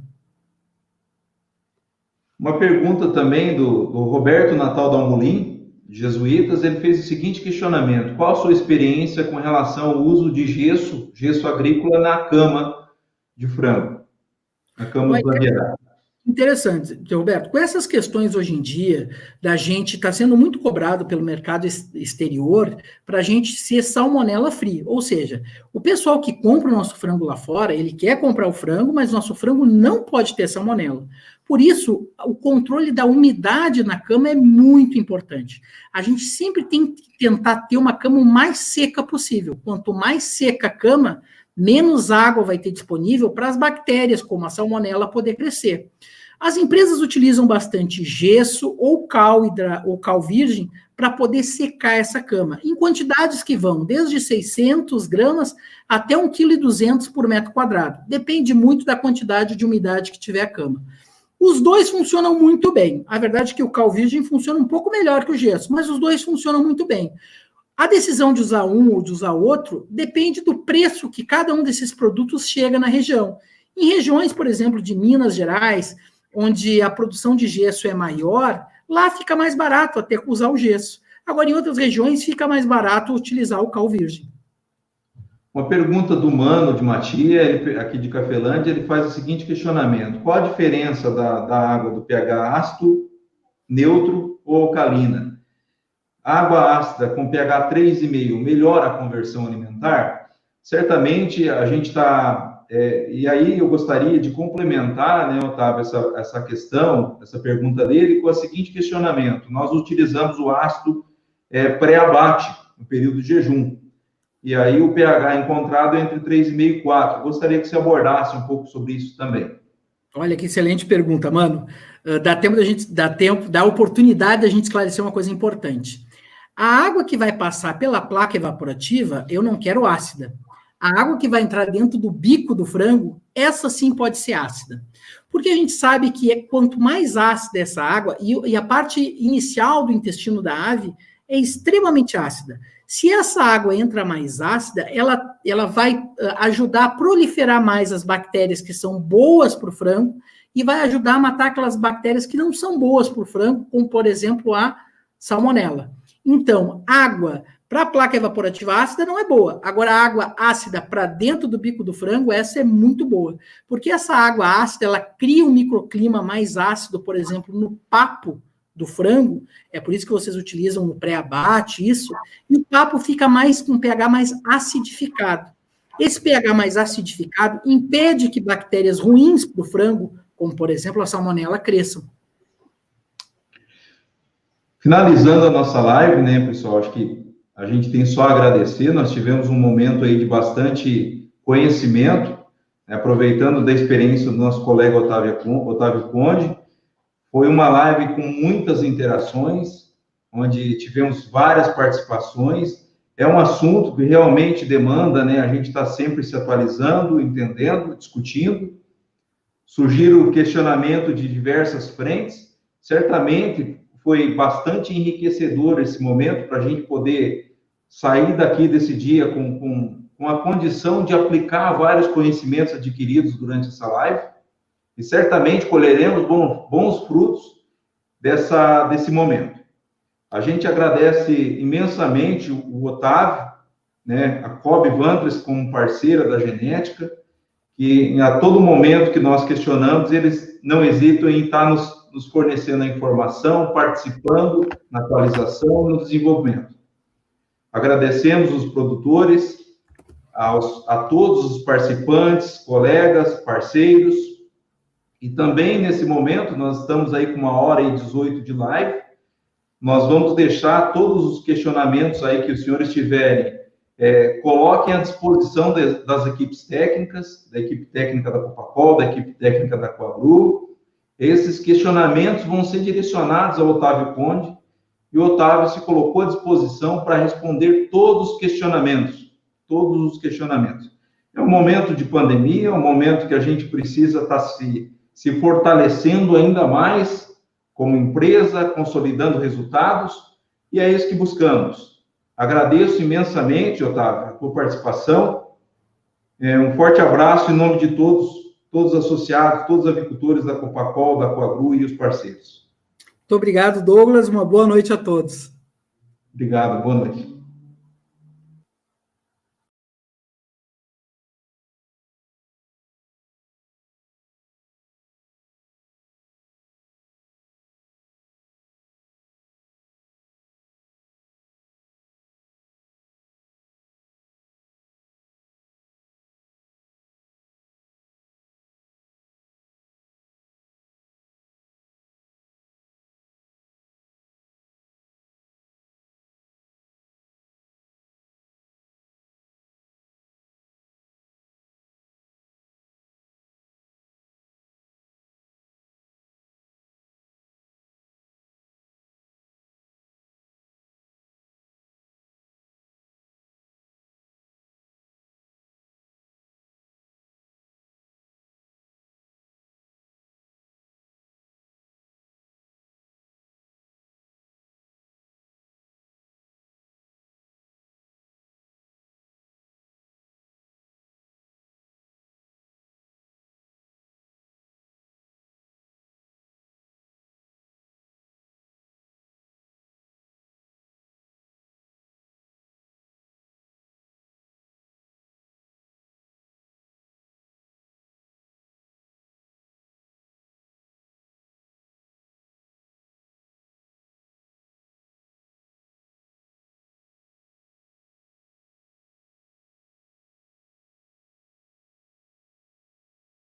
Uma pergunta também do Roberto Natal Dalmolin, Jesuítas, ele fez o seguinte questionamento: qual a sua experiência com relação ao uso de gesso agrícola na cama de frango, na cama dos aviários? Interessante, Roberto. Com essas questões hoje em dia, da gente está sendo muito cobrado pelo mercado exterior para a gente ser salmonella free. Ou seja, o pessoal que compra o nosso frango lá fora, ele quer comprar o frango, mas nosso frango não pode ter salmonella. Por isso, o controle da umidade na cama é muito importante. A gente sempre tem que tentar ter uma cama o mais seca possível. Quanto mais seca a cama, menos água vai ter disponível para as bactérias, como a salmonella, poder crescer. As empresas utilizam bastante gesso ou cal virgem para poder secar essa cama, em quantidades que vão desde 600 gramas até 1,2 kg por metro quadrado. Depende muito da quantidade de umidade que tiver a cama. Os dois funcionam muito bem. A verdade é que o cal virgem funciona um pouco melhor que o gesso, mas os dois funcionam muito bem. A decisão de usar um ou de usar outro depende do preço que cada um desses produtos chega na região. Em regiões, por exemplo, de Minas Gerais, onde a produção de gesso é maior, lá fica mais barato até usar o gesso. Agora, em outras regiões, fica mais barato utilizar o cal virgem. Uma pergunta do Mano de Matia, aqui de Cafelândia, ele faz o seguinte questionamento: qual a diferença da água do pH ácido, neutro ou alcalina? Água ácida com pH 3,5 melhora a conversão alimentar? Certamente a gente está... e aí eu gostaria de complementar, né, Otávio, essa questão, essa pergunta dele, com o seguinte questionamento: nós utilizamos o ácido pré-abate no período de jejum. E aí o pH encontrado é entre 3,5 e 4. Gostaria que você abordasse um pouco sobre isso também. Olha, que excelente pergunta, Mano. Dá oportunidade da gente esclarecer uma coisa importante. A água que vai passar pela placa evaporativa, eu não quero ácida. A água que vai entrar dentro do bico do frango, essa sim pode ser ácida. Porque a gente sabe que quanto mais ácida essa água, e a parte inicial do intestino da ave é extremamente ácida. Se essa água entra mais ácida, ela vai ajudar a proliferar mais as bactérias que são boas para o frango e vai ajudar a matar aquelas bactérias que não são boas para o frango, como, por exemplo, a salmonella. Então, água para a placa evaporativa ácida não é boa. Agora, a água ácida para dentro do bico do frango, essa é muito boa. Porque essa água ácida, ela cria um microclima mais ácido, por exemplo, no papo do frango, é por isso que vocês utilizam no pré-abate, isso, e o papo fica com pH mais acidificado. Esse pH mais acidificado impede que bactérias ruins para o frango, como por exemplo a salmonella, cresçam. Finalizando a nossa live, né, pessoal, acho que a gente tem só a agradecer, nós tivemos um momento aí de bastante conhecimento, né, aproveitando da experiência do nosso colega Otávio Conde. Foi uma live com muitas interações, onde tivemos várias participações. É um assunto que realmente demanda, né? A gente está sempre se atualizando, entendendo, discutindo. Surgiram questionamento de diversas frentes. Certamente foi bastante enriquecedor esse momento para a gente poder sair daqui desse dia com a condição de aplicar vários conhecimentos adquiridos durante essa live. E certamente colheremos bons frutos desse momento. A gente agradece imensamente o Otávio, né, a Cobb Vantres como parceira da genética, que a todo momento que nós questionamos, eles não hesitam em estar nos fornecendo a informação, participando na atualização e no desenvolvimento. Agradecemos os produtores, a todos os participantes, colegas, parceiros. E também, nesse momento, nós estamos aí com 1h18 de live. Nós vamos deixar todos os questionamentos aí que os senhores tiverem, coloquem à disposição das equipes técnicas, da equipe técnica da Copacol, da equipe técnica da Coagru. Esses questionamentos vão ser direcionados ao Otávio Conde, e o Otávio se colocou à disposição para responder todos os questionamentos. Todos os questionamentos. É um momento de pandemia, é um momento que a gente precisa estar se fortalecendo ainda mais como empresa, consolidando resultados, e é isso que buscamos. Agradeço imensamente, Otávio, a tua participação. Um forte abraço em nome de todos os associados, todos os avicultores da Copacol, da Coagru e os parceiros. Muito obrigado, Douglas. Uma boa noite a todos. Obrigado, boa noite.